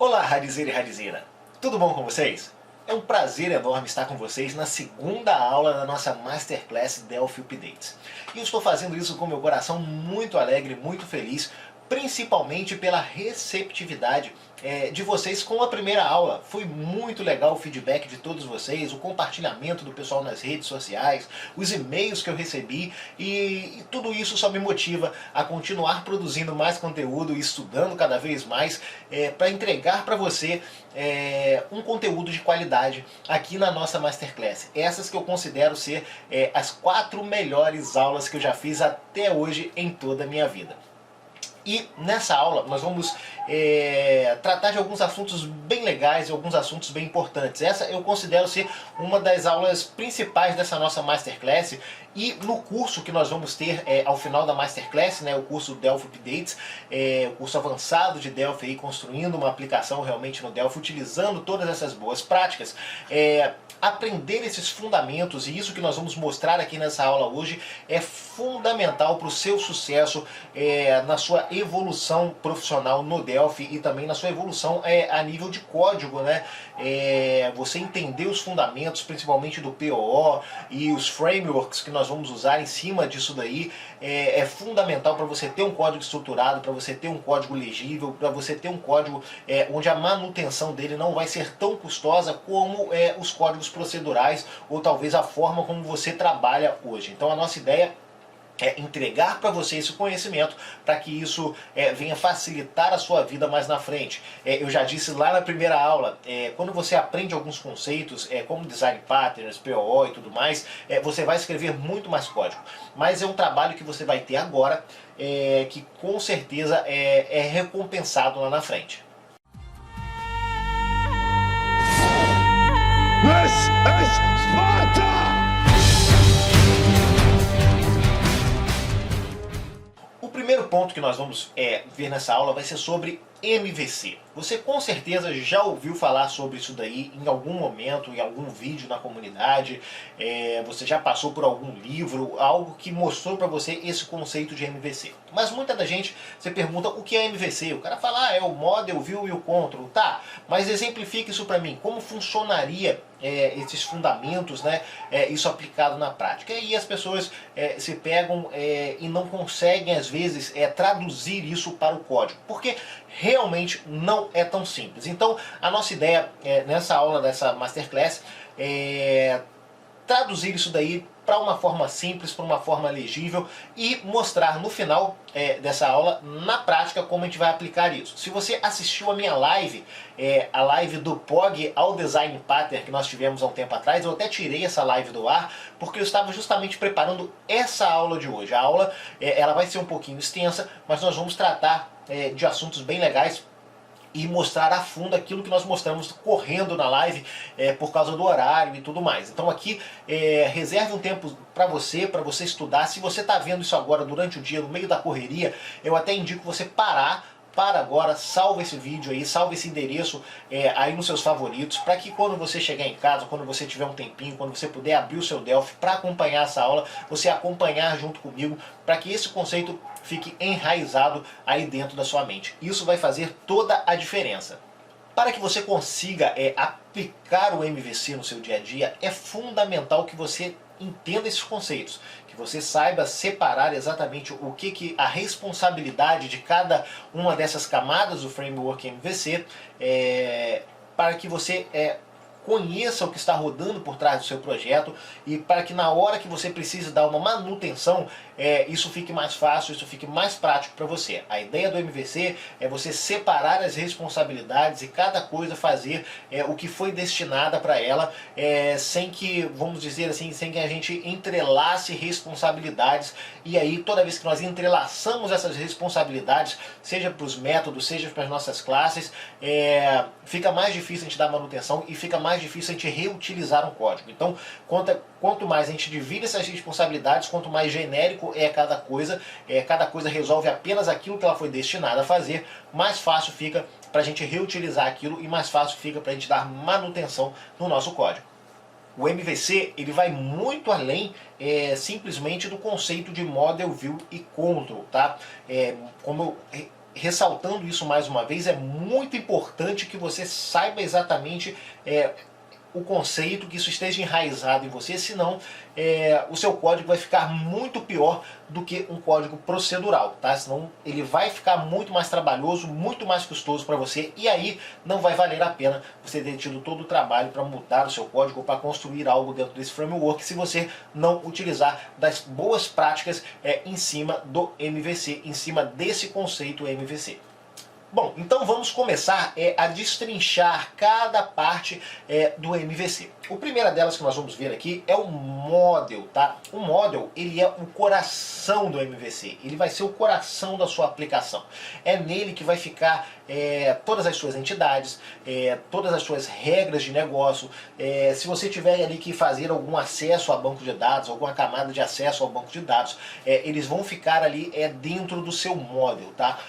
Olá, Radizeiro e Radizeira! Tudo bom com vocês? É um prazer enorme estar com vocês na segunda aula da nossa Masterclass Delphi Updates. E eu estou fazendo isso com meu coração muito alegre, muito feliz, principalmente pela receptividade de vocês com a primeira aula. Foi muito legal o feedback de todos vocês, o compartilhamento do pessoal nas redes sociais, os e-mails que eu recebi e tudo isso só me motiva a continuar produzindo mais conteúdo e estudando cada vez mais para entregar para você um conteúdo de qualidade aqui na nossa Masterclass. Essas que eu considero ser as 4 melhores aulas que eu já fiz até hoje em toda a minha vida. E nessa aula nós vamos tratar de alguns assuntos bem legais e alguns assuntos bem importantes. Essa eu considero ser uma das aulas principais dessa nossa Masterclass. E no curso que nós vamos ter ao final da Masterclass, né, o curso Delphi Updates, o curso avançado de Delphi, aí, construindo uma aplicação realmente no Delphi, utilizando todas essas boas práticas, aprender esses fundamentos, e isso que nós vamos mostrar aqui nessa aula hoje é fundamental para o seu sucesso na sua evolução profissional no Delphi e também na sua evolução a nível de código, né? Você entender os fundamentos, principalmente do POO e os frameworks que nós vamos usar em cima disso daí, é fundamental para você ter um código estruturado, para você ter um código legível, para você ter um código onde a manutenção dele não vai ser tão custosa como os códigos procedurais ou talvez a forma como você trabalha hoje. Então a nossa ideia é entregar para você esse conhecimento para que isso venha facilitar a sua vida mais na frente. Eu já disse lá na primeira aula, quando você aprende alguns conceitos, como design patterns, POO e tudo mais, você vai escrever muito mais código. Mas é um trabalho que você vai ter agora, que com certeza é recompensado lá na frente. This is Sparta! O primeiro ponto que nós vamos ver nessa aula vai ser sobre MVC. Você com certeza já ouviu falar sobre isso daí em algum momento, em algum vídeo na comunidade, você já passou por algum livro, algo que mostrou para você esse conceito de MVC. Mas muita da gente se pergunta o que é MVC. O cara fala, é o Model, View e o Control. Tá, mas exemplifique isso para mim. Como funcionaria esses fundamentos, né, isso aplicado na prática? E aí as pessoas se pegam e não conseguem às vezes traduzir isso para o código, porque realmente não é tão simples. Então a nossa ideia nessa aula dessa Masterclass é traduzir isso daí para uma forma simples, para uma forma legível e mostrar no final dessa aula, na prática, como a gente vai aplicar isso. Se você assistiu a minha live, a live do POG ao Design Pattern que nós tivemos há um tempo atrás, eu até tirei essa live do ar porque eu estava justamente preparando essa aula de hoje. A aula ela vai ser um pouquinho extensa, mas nós vamos tratar de assuntos bem legais e mostrar a fundo aquilo que nós mostramos correndo na live por causa do horário e tudo mais. Então aqui reserve um tempo para você estudar. Se você está vendo isso agora durante o dia, no meio da correria, eu até indico você para agora, salva esse vídeo aí, salva esse endereço aí nos seus favoritos, para que quando você chegar em casa, quando você tiver um tempinho, quando você puder abrir o seu Delphi para acompanhar essa aula, você acompanhar junto comigo, para que esse conceito fique enraizado aí dentro da sua mente. Isso vai fazer toda a diferença. Para que você consiga aplicar o MVC no seu dia a dia, é fundamental que você entenda esses conceitos, que você saiba separar exatamente o que a responsabilidade de cada uma dessas camadas do framework MVC, para que você conheça o que está rodando por trás do seu projeto e para que na hora que você precise dar uma manutenção, isso fique mais fácil, isso fique mais prático para você. A ideia do MVC é você separar as responsabilidades e cada coisa fazer o que foi destinada para ela, sem que, vamos dizer assim, sem que a gente entrelace responsabilidades. E aí toda vez que nós entrelaçamos essas responsabilidades, seja para os métodos, seja para as nossas classes, fica mais difícil a gente dar manutenção e fica mais difícil a gente reutilizar um código. Então, quanto mais a gente divide essas responsabilidades, quanto mais genérico cada coisa resolve apenas aquilo que ela foi destinada a fazer, mais fácil fica para a gente reutilizar aquilo e mais fácil fica para a gente dar manutenção no nosso código. O MVC ele vai muito além simplesmente do conceito de Model, View e Control, tá? Como eu ressaltando isso mais uma vez, é muito importante que você saiba exatamente o conceito, que isso esteja enraizado em você, senão o seu código vai ficar muito pior do que um código procedural, tá? Senão ele vai ficar muito mais trabalhoso, muito mais custoso para você, e aí não vai valer a pena você ter tido todo o trabalho para mudar o seu código ou para construir algo dentro desse framework se você não utilizar das boas práticas em cima do MVC, em cima desse conceito MVC. Bom, então vamos começar a destrinchar cada parte do MVC. A primeira delas que nós vamos ver aqui é o model, tá? O model, ele é o coração do MVC, ele vai ser o coração da sua aplicação. É nele que vai ficar todas as suas entidades, todas as suas regras de negócio. Se você tiver ali que fazer algum acesso a banco de dados, alguma camada de acesso ao banco de dados, eles vão ficar ali dentro do seu model, tá?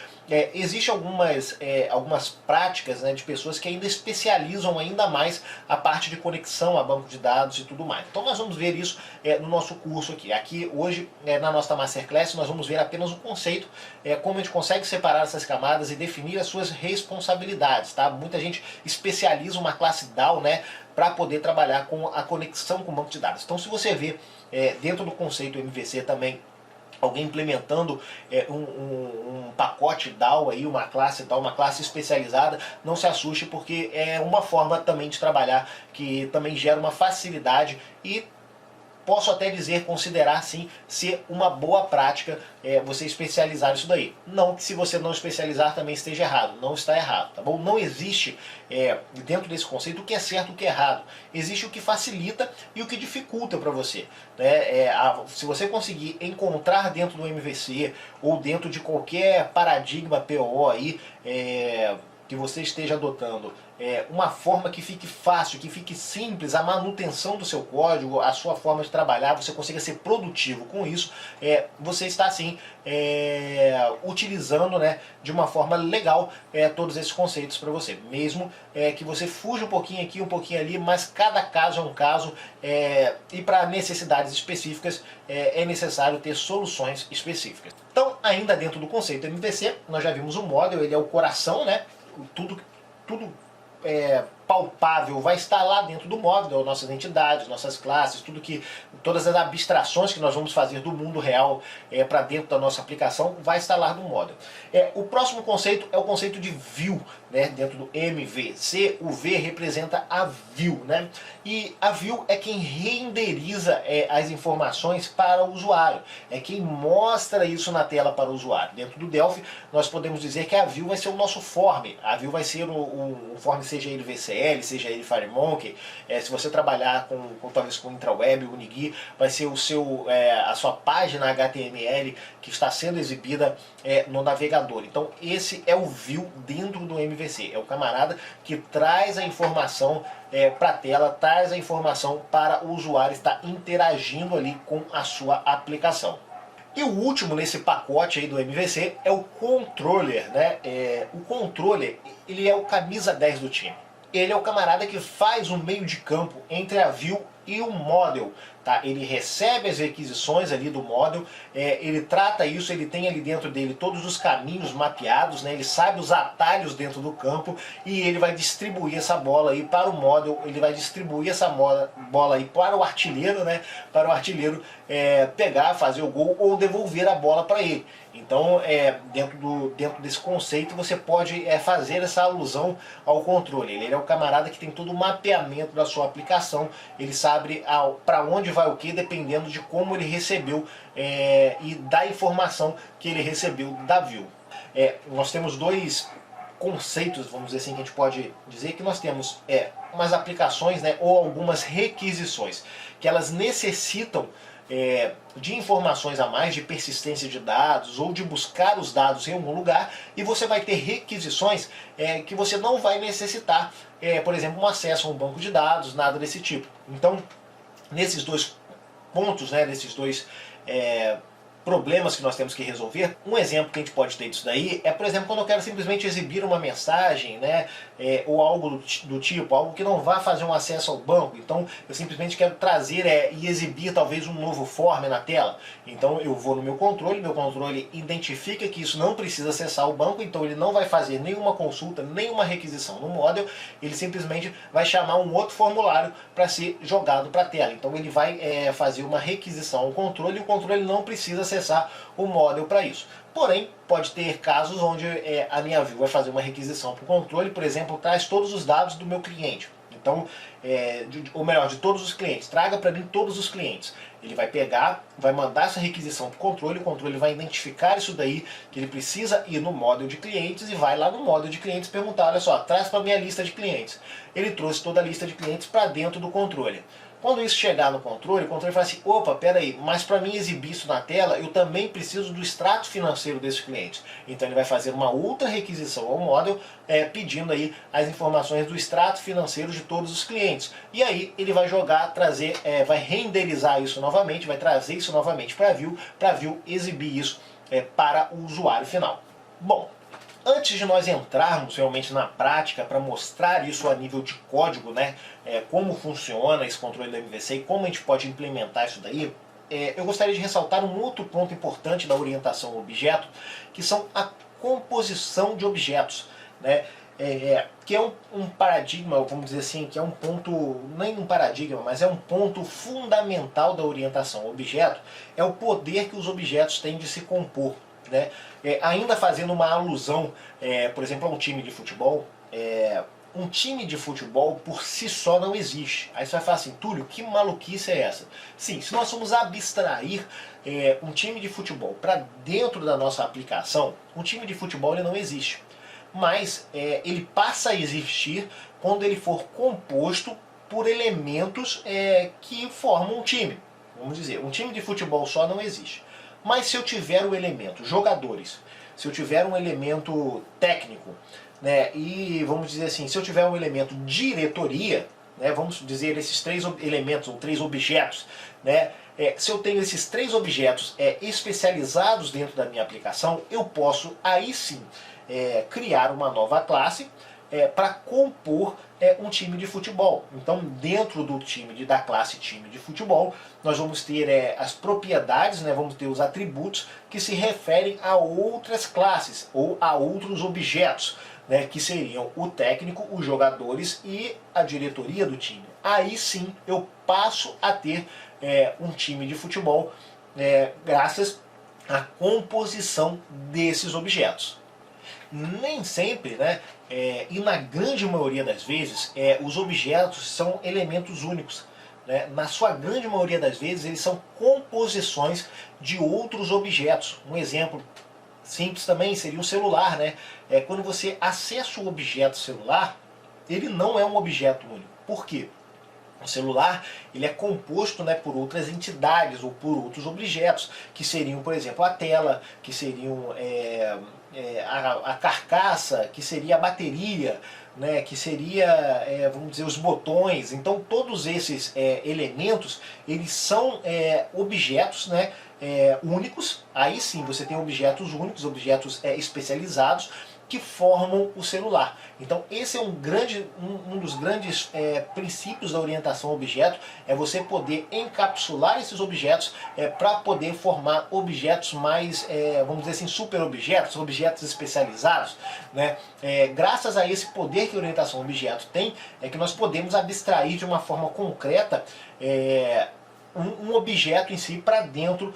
Existem algumas práticas, né, de pessoas que ainda especializam ainda mais a parte de conexão a banco de dados e tudo mais. Então nós vamos ver isso no nosso curso aqui. Aqui hoje, na nossa Masterclass, nós vamos ver apenas o conceito, como a gente consegue separar essas camadas e definir as suas responsabilidades. Tá? Muita gente especializa uma classe DAO, né, para poder trabalhar com a conexão com o banco de dados. Então se você vê dentro do conceito MVC também alguém implementando um pacote DAO, aí, uma classe DAO, uma classe especializada, não se assuste, porque é uma forma também de trabalhar que também gera uma facilidade e posso até dizer, considerar sim, ser uma boa prática você especializar isso daí. Não que se você não especializar também esteja errado, não está errado, tá bom? Não existe dentro desse conceito o que é certo e o que é errado. Existe o que facilita e o que dificulta para você. Né? Se você conseguir encontrar dentro do MVC ou dentro de qualquer paradigma PO aí, que você esteja adotando uma forma que fique fácil, que fique simples, a manutenção do seu código, a sua forma de trabalhar, você consiga ser produtivo com isso, você está assim utilizando, né, de uma forma legal todos esses conceitos para você. Mesmo que você fuja um pouquinho aqui, um pouquinho ali, mas cada caso é um caso e para necessidades específicas é necessário ter soluções específicas. Então, ainda dentro do conceito MVC, nós já vimos o model, ele é o coração, né? Tudo palpável vai estar lá dentro do model, nossas entidades, nossas classes, todas as abstrações que nós vamos fazer do mundo real para dentro da nossa aplicação vai estar lá no model. O próximo conceito é o conceito de view, né, dentro do MVC. O V representa a view, né? E a view é quem renderiza as informações para o usuário, é quem mostra isso na tela para o usuário. Dentro do Delphi, nós podemos dizer que a view vai ser o nosso form, a view vai ser o form, seja ele VCL, seja ele FireMonkey. Se você trabalhar talvez com IntraWeb, o Unigui, vai ser a sua página HTML que está sendo exibida no navegador. Então esse é o view dentro do MVC, é o camarada que traz a informação para a tela, traz a informação para o usuário estar interagindo ali com a sua aplicação. E o último nesse pacote aí do MVC é o controller, né? O controller, ele é o camisa 10 do time. Ele é o camarada que faz o meio de campo entre a view e o model. Tá? Ele recebe as requisições ali do model, ele trata isso, ele tem ali dentro dele todos os caminhos mapeados, né? Ele sabe os atalhos dentro do campo e ele vai distribuir essa bola aí para o model, ele vai distribuir essa bola aí para o artilheiro, né? Para o artilheiro pegar, fazer o gol ou devolver a bola para ele. Então, dentro desse conceito, você pode fazer essa alusão ao controle. Ele é o camarada que tem todo o mapeamento da sua aplicação, ele sabe para onde vai o que, dependendo de como ele recebeu e da informação que ele recebeu da view. Nós temos dois conceitos, vamos dizer assim, que a gente pode dizer que nós temos umas aplicações, né, ou algumas requisições, que elas necessitam de informações a mais, de persistência de dados ou de buscar os dados em algum lugar, e você vai ter requisições que você não vai necessitar, por exemplo, um acesso a um banco de dados, nada desse tipo. Então, nesses dois pontos, né, nesses dois problemas que nós temos que resolver. Um exemplo que a gente pode ter disso daí é, por exemplo, quando eu quero simplesmente exibir uma mensagem, né, ou algo do tipo, algo que não vá fazer um acesso ao banco. Então eu simplesmente quero trazer e exibir talvez um novo form na tela. Então eu vou no meu controle identifica que isso não precisa acessar o banco, então ele não vai fazer nenhuma consulta, nenhuma requisição no model, ele simplesmente vai chamar um outro formulário para ser jogado para a tela. Então ele vai fazer uma requisição ao controle e o controle não precisa acessar o model para isso. Porém, pode ter casos onde a minha view vai fazer uma requisição para o controle, por exemplo, traz todos os dados do meu cliente. Então, ou melhor, de todos os clientes, traga para mim todos os clientes. Ele vai pegar, vai mandar essa requisição para o controle vai identificar isso daí, que ele precisa ir no model de clientes e vai lá no model de clientes perguntar, olha só, traz para minha lista de clientes. Ele trouxe toda a lista de clientes para dentro do controle. Quando isso chegar no controle, o controle fala assim, opa, peraí, mas para mim exibir isso na tela, eu também preciso do extrato financeiro desses clientes. Então ele vai fazer uma outra requisição ao model, pedindo aí as informações do extrato financeiro de todos os clientes. E aí ele vai jogar, trazer, vai renderizar isso novamente, vai trazer isso novamente para a view exibir isso para o usuário final. Bom, antes de nós entrarmos realmente na prática para mostrar isso a nível de código, né, como funciona esse controle do MVC e como a gente pode implementar isso daí, eu gostaria de ressaltar um outro ponto importante da orientação ao objeto, que são a composição de objetos, né, que é um paradigma, vamos dizer assim, que é um ponto, nem um paradigma, mas é um ponto fundamental da orientação ao objeto, é o poder que os objetos têm de se compor. Né? Ainda fazendo uma alusão, por exemplo, a um time de futebol, um time de futebol por si só não existe. Aí você vai falar assim, Túlio, que maluquice é essa? Sim, se nós formos abstrair um time de futebol para dentro da nossa aplicação, um time de futebol ele não existe. Mas ele passa a existir quando ele for composto por elementos que formam um time. Vamos dizer, um time de futebol só não existe. Mas se eu tiver o elemento jogadores, se eu tiver um elemento técnico, né, e vamos dizer assim, se eu tiver um elemento diretoria, né, vamos dizer esses três elementos ou três objetos, né, se eu tenho esses três objetos especializados dentro da minha aplicação, eu posso aí sim criar uma nova classe para compor um time de futebol. Então, dentro do da classe time de futebol, nós vamos ter as propriedades, né, vamos ter os atributos que se referem a outras classes ou a outros objetos, né, que seriam o técnico, os jogadores e a diretoria do time. Aí sim eu passo a ter um time de futebol graças à composição desses objetos. Nem sempre, né, e na grande maioria das vezes, os objetos são elementos únicos. Né? Na sua grande maioria das vezes, eles são composições de outros objetos. Um exemplo simples também seria o celular. Né? Quando você acessa o objeto celular, ele não é um objeto único. Por quê? O celular ele é composto, né, por outras entidades ou por outros objetos, que seriam, por exemplo, a tela, que seriam a carcaça, que seria a bateria, né, que seria, vamos dizer, os botões. Então todos esses elementos, eles são objetos, né, únicos. Aí sim você tem objetos únicos, objetos especializados, que formam o celular. Então esse é um dos grandes princípios da orientação ao objeto, é você poder encapsular esses objetos para poder formar objetos mais, vamos dizer assim, super objetos, objetos especializados. Né? Graças a esse poder que a orientação ao objeto tem, é que nós podemos abstrair de uma forma concreta um objeto em si para dentro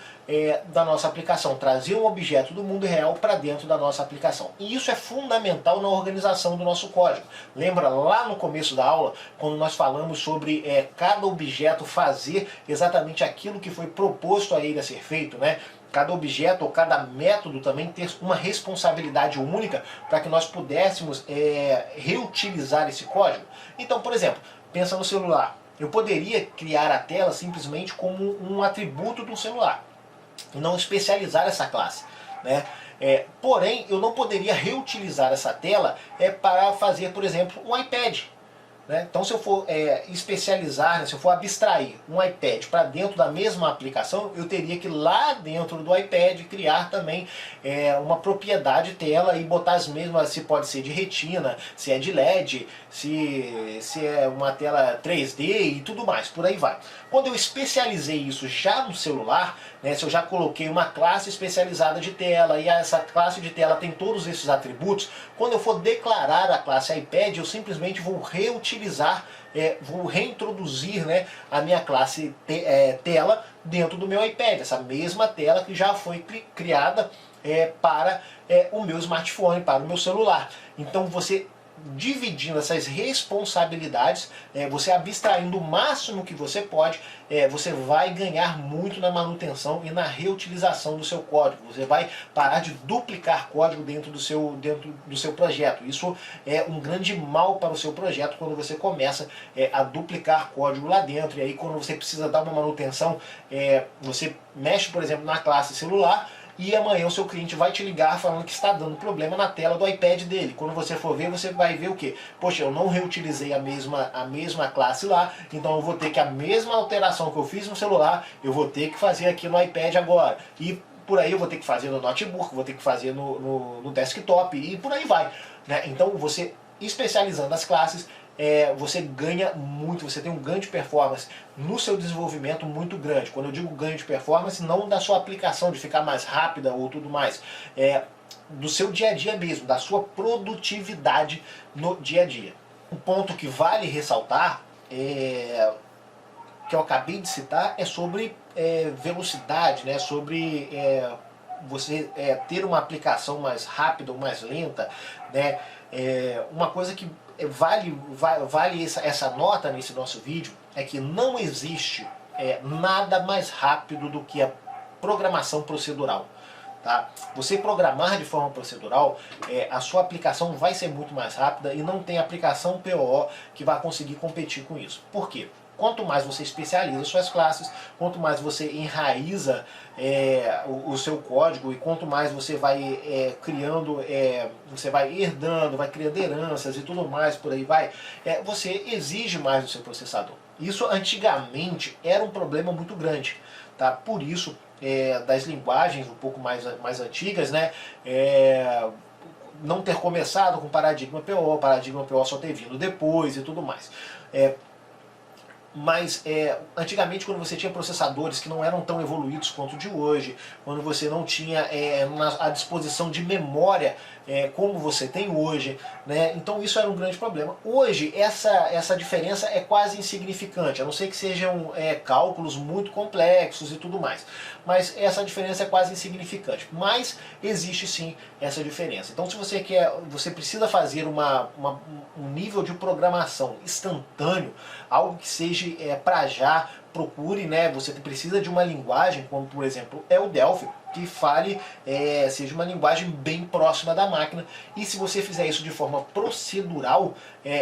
da nossa aplicação, trazer um objeto do mundo real para dentro da nossa aplicação. E isso é fundamental na organização do nosso código. Lembra lá no começo da aula, quando nós falamos sobre cada objeto fazer exatamente aquilo que foi proposto a ele a ser feito, né? Cada objeto ou cada método também ter uma responsabilidade única para que nós pudéssemos reutilizar esse código. Então, por exemplo, pensa no celular. Eu poderia criar a tela simplesmente como um atributo do celular e não especializar essa classe. Né? Porém, eu não poderia reutilizar essa tela para fazer, por exemplo, um iPad. né? Então se eu for especializar, né, se eu for abstrair um iPad para dentro da mesma aplicação, eu teria que lá dentro do iPad criar também uma propriedade tela e botar as mesmas, se pode ser de retina, se é de LED, se é uma tela 3D e tudo mais, por aí vai. Quando eu especializei isso já no celular, né, se eu já coloquei uma classe especializada de tela e essa classe de tela tem todos esses atributos, quando eu for declarar a classe iPad, eu simplesmente vou reutilizar, vou reintroduzir, né, a minha classe tela dentro do meu iPad, essa mesma tela que já foi criada para o meu smartphone, para o meu celular. Então você dividindo essas responsabilidades, você abstraindo o máximo que você pode, você vai ganhar muito na manutenção e na reutilização do seu código. Você vai parar de duplicar código dentro do seu projeto. Isso é um grande mal para o seu projeto quando você começa a duplicar código lá dentro. E aí quando você precisa dar uma manutenção, você mexe, por exemplo, na classe celular, e amanhã o seu cliente vai te ligar falando que está dando problema na tela do iPad dele. Quando você for ver, você vai ver o quê? Poxa, eu não reutilizei a mesma classe lá, então eu vou ter que a mesma alteração que eu fiz no celular, eu vou ter que fazer aqui no iPad agora. E por aí eu vou ter que fazer no notebook, vou ter que fazer no desktop e por aí vai, né? Então você especializando as classes, você ganha muito, você tem um ganho de performance no seu desenvolvimento muito grande. Quando eu digo ganho de performance, não da sua aplicação, de ficar mais rápida ou tudo mais, do seu dia a dia mesmo, da sua produtividade no dia a dia. Um ponto que vale ressaltar, que eu acabei de citar, é sobre velocidade, né? Sobre você ter uma aplicação mais rápida ou mais lenta, né? Uma coisa que vale essa nota nesse nosso vídeo é que não existe nada mais rápido do que a programação procedural. Tá? Você programar de forma procedural, a sua aplicação vai ser muito mais rápida e não tem aplicação PO que vai conseguir competir com isso. Por quê? Quanto mais você especializa suas classes, quanto mais você enraiza o seu código e quanto mais você vai criando, você vai herdando, vai criando heranças e tudo mais, por aí vai, você exige mais do seu processador. Isso antigamente era um problema muito grande, tá? Por isso, das linguagens um pouco mais antigas, né? Não ter começado com paradigma PO só ter vindo depois e tudo mais. Mas antigamente, quando você tinha processadores que não eram tão evoluídos quanto o de hoje, quando você não tinha à disposição de memória como você tem hoje, né? Então isso era um grande problema. Hoje essa diferença é quase insignificante, a não ser que sejam cálculos muito complexos e tudo mais. Mas essa diferença é quase insignificante. Mas existe sim essa diferença. Então se você precisa fazer um nível de programação instantâneo, algo que seja para já, procure, né? Você precisa de uma linguagem, como por exemplo é o Delphi, que seja uma linguagem bem próxima da máquina, e se você fizer isso de forma procedural,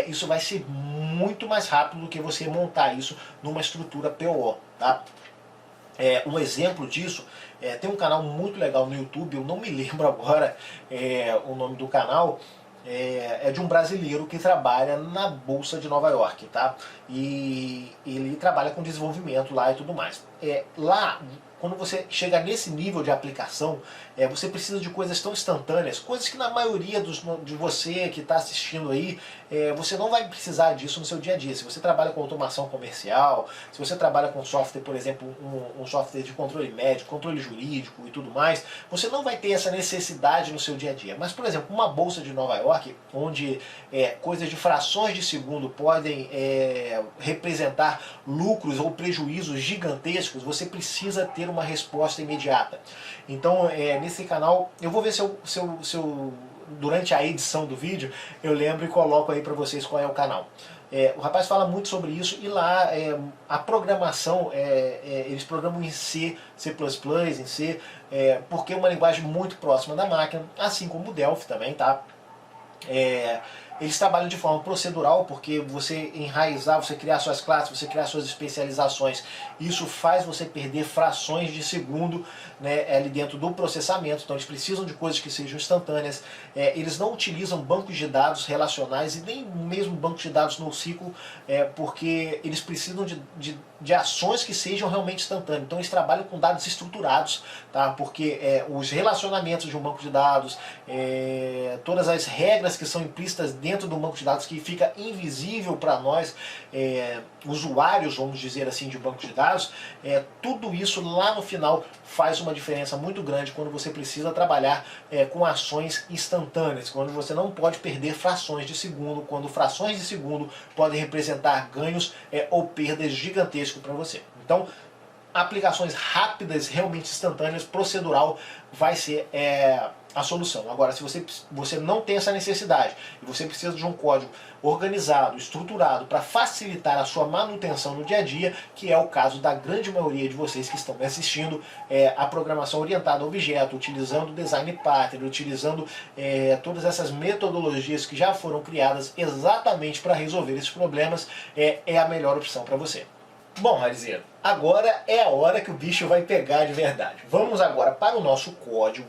isso vai ser muito mais rápido do que você montar isso numa estrutura PO, tá? Um exemplo disso, tem um canal muito legal no YouTube, eu não me lembro agora o nome do canal, é de um brasileiro que trabalha na Bolsa de Nova York, tá? E ele trabalha com desenvolvimento lá e tudo mais. Lá, quando você chega nesse nível de aplicação, você precisa de coisas tão instantâneas, coisas que na maioria de você que está assistindo aí, você não vai precisar disso no seu dia a dia. Se você trabalha com automação comercial, se você trabalha com software, por exemplo, um software de controle médico, controle jurídico e tudo mais, você não vai ter essa necessidade no seu dia a dia. Mas, por exemplo, uma Bolsa de Nova York, onde coisas de frações de segundo podem representar lucros ou prejuízos gigantescos, você precisa ter uma resposta imediata. Então, nesse canal, eu vou ver se eu durante a edição do vídeo, eu lembro e coloco aí para vocês qual é o canal. O rapaz fala muito sobre isso e lá a programação, eles programam em C, C++, em C, porque é uma linguagem muito próxima da máquina, assim como o Delphi também, tá? Eles trabalham de forma procedural, porque você enraizar, você criar suas classes, você criar suas especializações, isso faz você perder frações de segundo, né, ali dentro do processamento. Então eles precisam de coisas que sejam instantâneas. Eles não utilizam bancos de dados relacionais e nem mesmo bancos de dados NoSQL, porque eles precisam de ações que sejam realmente instantâneas. Então eles trabalham com dados estruturados, tá? Porque os relacionamentos de um banco de dados, todas as regras que são implícitas dentro do banco de dados, que fica invisível para nós, usuários, vamos dizer assim, de banco de dados, tudo isso lá no final faz uma diferença muito grande quando você precisa trabalhar com ações instantâneas, quando você não pode perder frações de segundo, quando frações de segundo podem representar ganhos ou perdas gigantescas para você. Então, aplicações rápidas, realmente instantâneas, procedural, vai ser a solução. Agora, se você não tem essa necessidade e você precisa de um código organizado, estruturado, para facilitar a sua manutenção no dia a dia, que é o caso da grande maioria de vocês que estão me assistindo, a programação orientada a objeto, utilizando design pattern, utilizando todas essas metodologias que já foram criadas exatamente para resolver esses problemas, é a melhor opção para você. Bom, Raizeiro, agora é a hora que o bicho vai pegar de verdade. Vamos agora para o nosso código,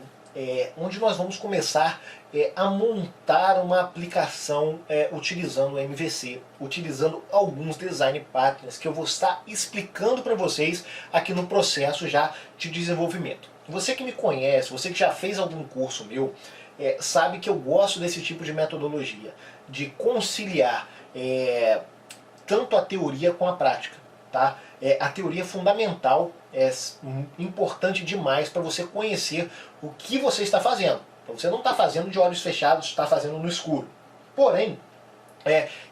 onde nós vamos começar a montar uma aplicação utilizando o MVC, utilizando alguns design patterns que eu vou estar explicando para vocês aqui no processo já de desenvolvimento. Você que me conhece, você que já fez algum curso meu, sabe que eu gosto desse tipo de metodologia, de conciliar tanto a teoria com a prática. Tá? A teoria é fundamental, é importante demais para você conhecer o que você está fazendo. Então, você não está fazendo de olhos fechados, está fazendo no escuro. Porém,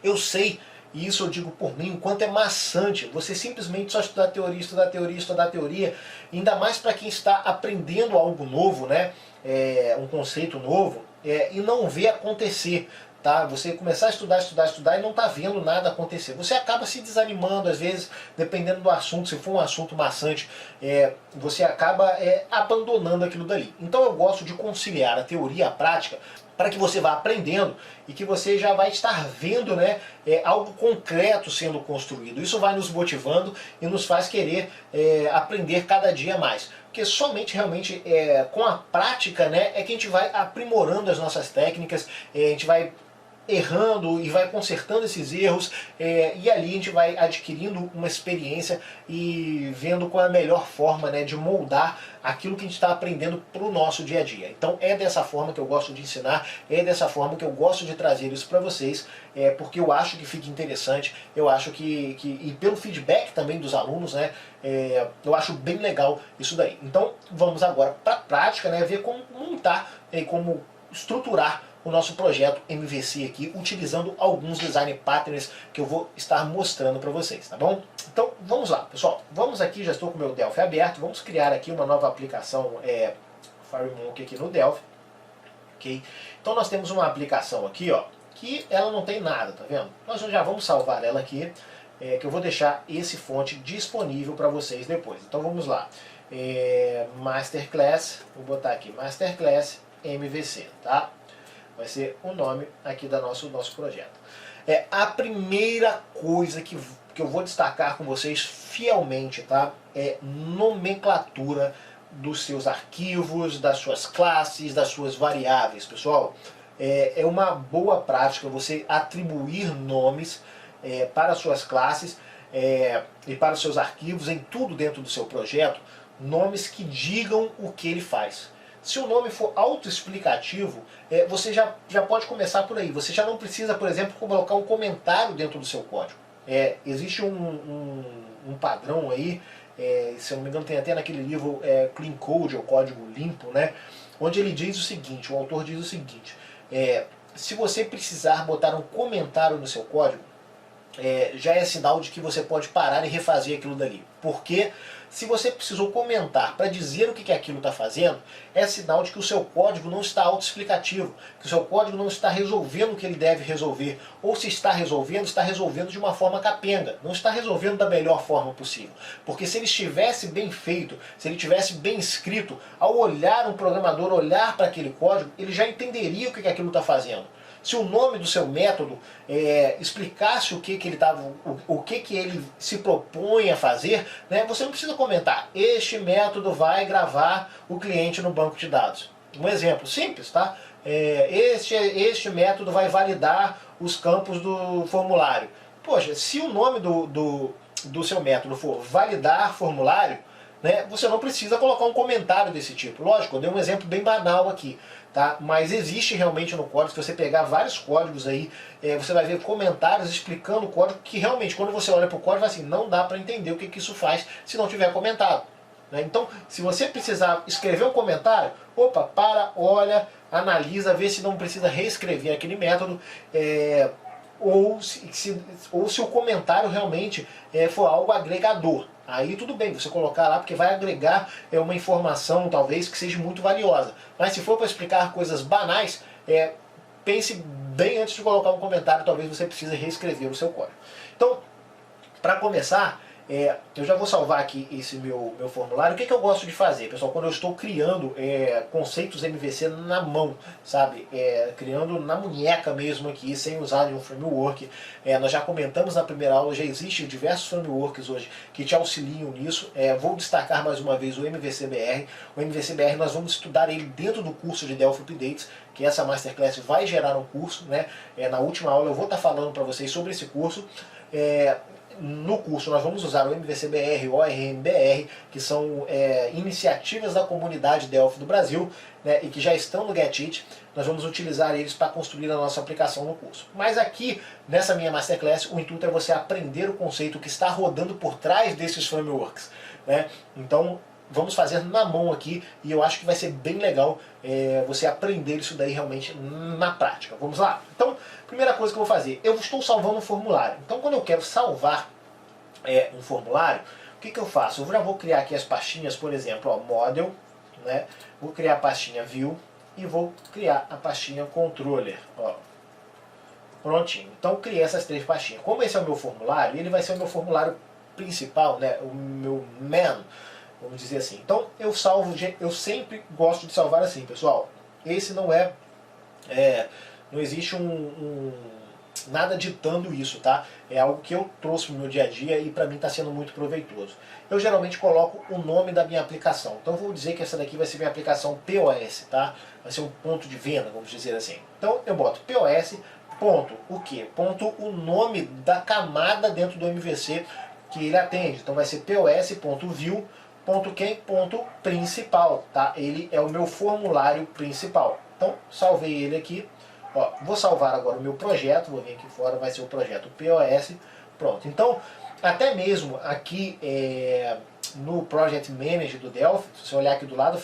eu sei, e isso eu digo por mim, o quanto é maçante você simplesmente só estudar teoria, estudar teoria, estudar teoria, ainda mais para quem está aprendendo algo novo, né? Um conceito novo, e não vê acontecer. Tá? Você começar a estudar, estudar, estudar e não está vendo nada acontecer. Você acaba se desanimando, às vezes, dependendo do assunto, se for um assunto maçante, você acaba abandonando aquilo dali. Então eu gosto de conciliar a teoria e a prática para que você vá aprendendo e que você já vai estar vendo, né, algo concreto sendo construído. Isso vai nos motivando e nos faz querer aprender cada dia mais. Porque somente realmente com a prática, né, é que a gente vai aprimorando as nossas técnicas, a gente vai errando e vai consertando esses erros, e ali a gente vai adquirindo uma experiência e vendo qual é a melhor forma, né, de moldar aquilo que a gente está aprendendo para o nosso dia a dia. Então é dessa forma que eu gosto de ensinar, é dessa forma que eu gosto de trazer isso para vocês, porque eu acho que fica interessante, eu acho e pelo feedback também dos alunos, né, eu acho bem legal isso daí. Então vamos agora para a prática, né, ver como montar e como estruturar o nosso projeto MVC aqui, utilizando alguns design patterns que eu vou estar mostrando para vocês, tá bom? Então vamos lá, pessoal. Vamos aqui, já estou com o meu Delphi aberto, vamos criar aqui uma nova aplicação FireMonkey aqui no Delphi, ok? Então nós temos uma aplicação aqui, ó, que ela não tem nada, tá vendo? Nós já vamos salvar ela aqui, que eu vou deixar esse fonte disponível para vocês depois. Então vamos lá, Masterclass, vou botar aqui Masterclass MVC, tá? Vai ser o nome aqui do nosso projeto. A primeira coisa que eu vou destacar com vocês fielmente, tá? É nomenclatura dos seus arquivos, das suas classes, das suas variáveis, pessoal. É uma boa prática você atribuir nomes para as suas classes e para os seus arquivos, em tudo dentro do seu projeto, nomes que digam o que ele faz. Se o nome for autoexplicativo, você já pode começar por aí. Você já não precisa, por exemplo, colocar um comentário dentro do seu código. Existe um padrão aí, se eu não me engano tem até naquele livro Clean Code, ou Código Limpo, né, onde ele diz o seguinte, o autor diz o seguinte, se você precisar botar um comentário no seu código, já é sinal de que você pode parar e refazer aquilo dali. Porque se você precisou comentar para dizer o que aquilo está fazendo, é sinal de que o seu código não está autoexplicativo, que o seu código não está resolvendo o que ele deve resolver, ou se está resolvendo de uma forma capenga, não está resolvendo da melhor forma possível. Porque se ele estivesse bem feito, se ele tivesse bem escrito, ao olhar um programador olhar para aquele código, ele já entenderia o que aquilo está fazendo. se o nome do seu método explicasse o que ele tava, o que ele se propõe a fazer, né, você não precisa comentar, este método vai gravar o cliente no banco de dados. Um exemplo simples, tá? Este método vai validar os campos do formulário. Poxa, se o nome do seu método for validar formulário, né, você não precisa colocar um comentário desse tipo. Lógico, eu dei um exemplo bem banal aqui, tá? Mas existe realmente no código, se você pegar vários códigos aí, você vai ver comentários explicando o código que realmente, quando você olha para o código, assim, não dá para entender o que isso faz se não tiver comentado. Né? Então, se você precisar escrever um comentário, opa, olha, analisa, vê se não precisa reescrever aquele método, ou se o comentário realmente for algo agregador. Aí tudo bem, você colocar lá, porque vai agregar uma informação, talvez, que seja muito valiosa. Mas se for para explicar coisas banais, pense bem antes de colocar um comentário, talvez você precise reescrever o seu código. Então, para começar, eu já vou salvar aqui esse meu formulário. O que eu gosto de fazer, pessoal, quando eu estou criando conceitos MVC na mão, sabe? Criando na munheca mesmo aqui, sem usar nenhum framework. Nós já comentamos na primeira aula, já existem diversos frameworks hoje que te auxiliam nisso. Vou destacar mais uma vez o MVC-BR. O MVC-BR nós vamos estudar ele dentro do curso de Delphi Updates, que essa Masterclass vai gerar um curso, né? Na última aula eu vou estar falando para vocês sobre esse curso. No curso nós vamos usar o MVC-BR, o ORM-BR, que são iniciativas da comunidade Delphi do Brasil, né, e que já estão no GetIt. Nós vamos utilizar eles para construir a nossa aplicação no curso. Mas aqui, nessa minha Masterclass, o intuito é você aprender o conceito que está rodando por trás desses frameworks. Né? Então, vamos fazer na mão aqui, e eu acho que vai ser bem legal você aprender isso daí realmente na prática. Vamos lá? Então, primeira coisa que eu vou fazer, eu estou salvando um formulário. Então, quando eu quero salvar um formulário, o que eu faço? Eu já vou criar aqui as pastinhas, por exemplo, ó, Model, né? Vou criar a pastinha View e vou criar a pastinha Controller. Ó. Prontinho. Então, criei essas três pastinhas. Como esse é o meu formulário, ele vai ser o meu formulário principal, né? O meu main, vamos dizer assim. Então eu salvo, eu sempre gosto de salvar assim, pessoal. Esse não não existe nada ditando isso, tá? É algo que eu trouxe no meu dia a dia e para mim está sendo muito proveitoso. Eu geralmente coloco o nome da minha aplicação. Então eu vou dizer que essa daqui vai ser minha aplicação POS, tá? Vai ser um ponto de venda, vamos dizer assim. Então eu boto POS, ponto, o quê? Ponto o nome da camada dentro do MVC que ele atende. Então vai ser POS.view .principal, tá? Ele é o meu formulário principal. Então, salvei ele aqui. Ó, vou salvar agora o meu projeto, vou vir aqui fora, vai ser o projeto POS. Pronto. Então, até mesmo aqui no Project Manager do Delphi, se você olhar aqui do lado,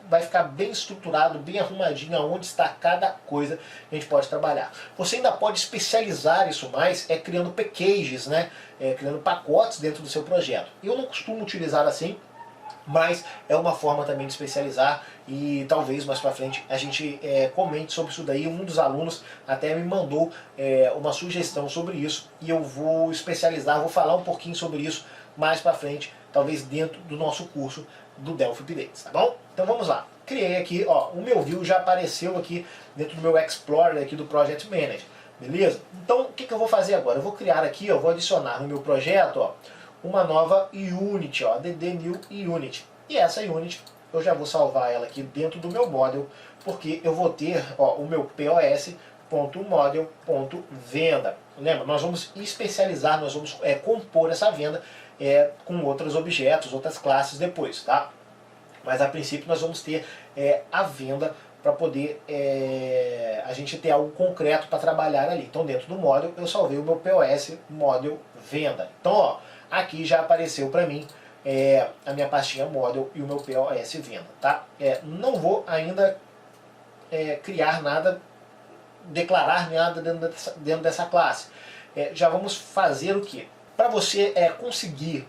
vai ficar bem estruturado, bem arrumadinho, onde está cada coisa que a gente pode trabalhar. Você ainda pode especializar isso mais, criando packages, né? Criando pacotes dentro do seu projeto. Eu não costumo utilizar assim, mas é uma forma também de especializar e talvez mais pra frente a gente comente sobre isso daí. Um dos alunos até me mandou uma sugestão sobre isso e eu vou especializar, vou falar um pouquinho sobre isso mais pra frente, talvez dentro do nosso curso do Delphi Updates, tá bom? Então vamos lá. Criei aqui, ó, o meu view já apareceu aqui dentro do meu Explorer aqui do Project Manager, beleza? Então o que eu vou fazer agora? Eu vou criar aqui, eu vou adicionar no meu projeto, ó, uma nova unit, ó, DD New Unit. E essa unit eu já vou salvar ela aqui dentro do meu model, porque eu vou ter, ó, o meu POS.model.venda. Lembra? Nós vamos especializar, nós vamos compor essa venda com outros objetos, outras classes depois, tá? Mas a princípio nós vamos ter a venda para poder a gente ter algo concreto para trabalhar ali. Então dentro do model eu salvei o meu POS model venda. Então ó, aqui já apareceu para mim a minha pastinha model e o meu POS venda, tá? Não vou ainda criar nada, declarar nada dentro dessa classe. Já vamos fazer o que? Para você conseguir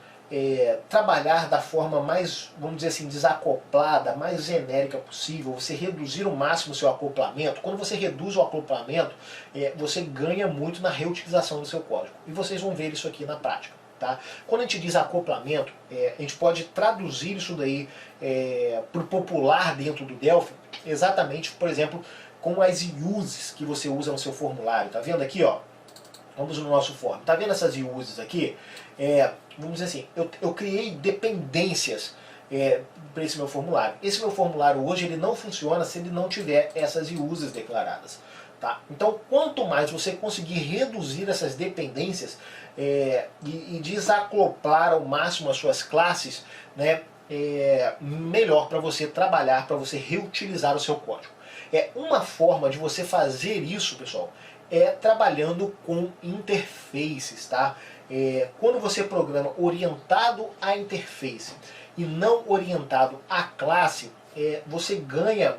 trabalhar da forma mais, vamos dizer assim, desacoplada, mais genérica possível, você reduzir ao máximo o seu acoplamento. Quando você reduz o acoplamento, você ganha muito na reutilização do seu código. E vocês vão ver isso aqui na prática. Tá? Quando a gente diz acoplamento, a gente pode traduzir isso daí para o popular dentro do Delphi, exatamente, por exemplo, com as uses que você usa no seu formulário. Tá vendo aqui, ó? Vamos no nosso form. Tá vendo essas uses aqui? Vamos dizer assim, eu criei dependências para esse meu formulário. Esse meu formulário hoje ele não funciona se ele não tiver essas uses declaradas. Tá? Então, quanto mais você conseguir reduzir essas dependências e desacoplar ao máximo as suas classes, né, melhor para você trabalhar, para você reutilizar o seu código. Uma forma de você fazer isso, pessoal, trabalhando com interfaces, tá? Quando você programa orientado à interface e não orientado à classe, você ganha,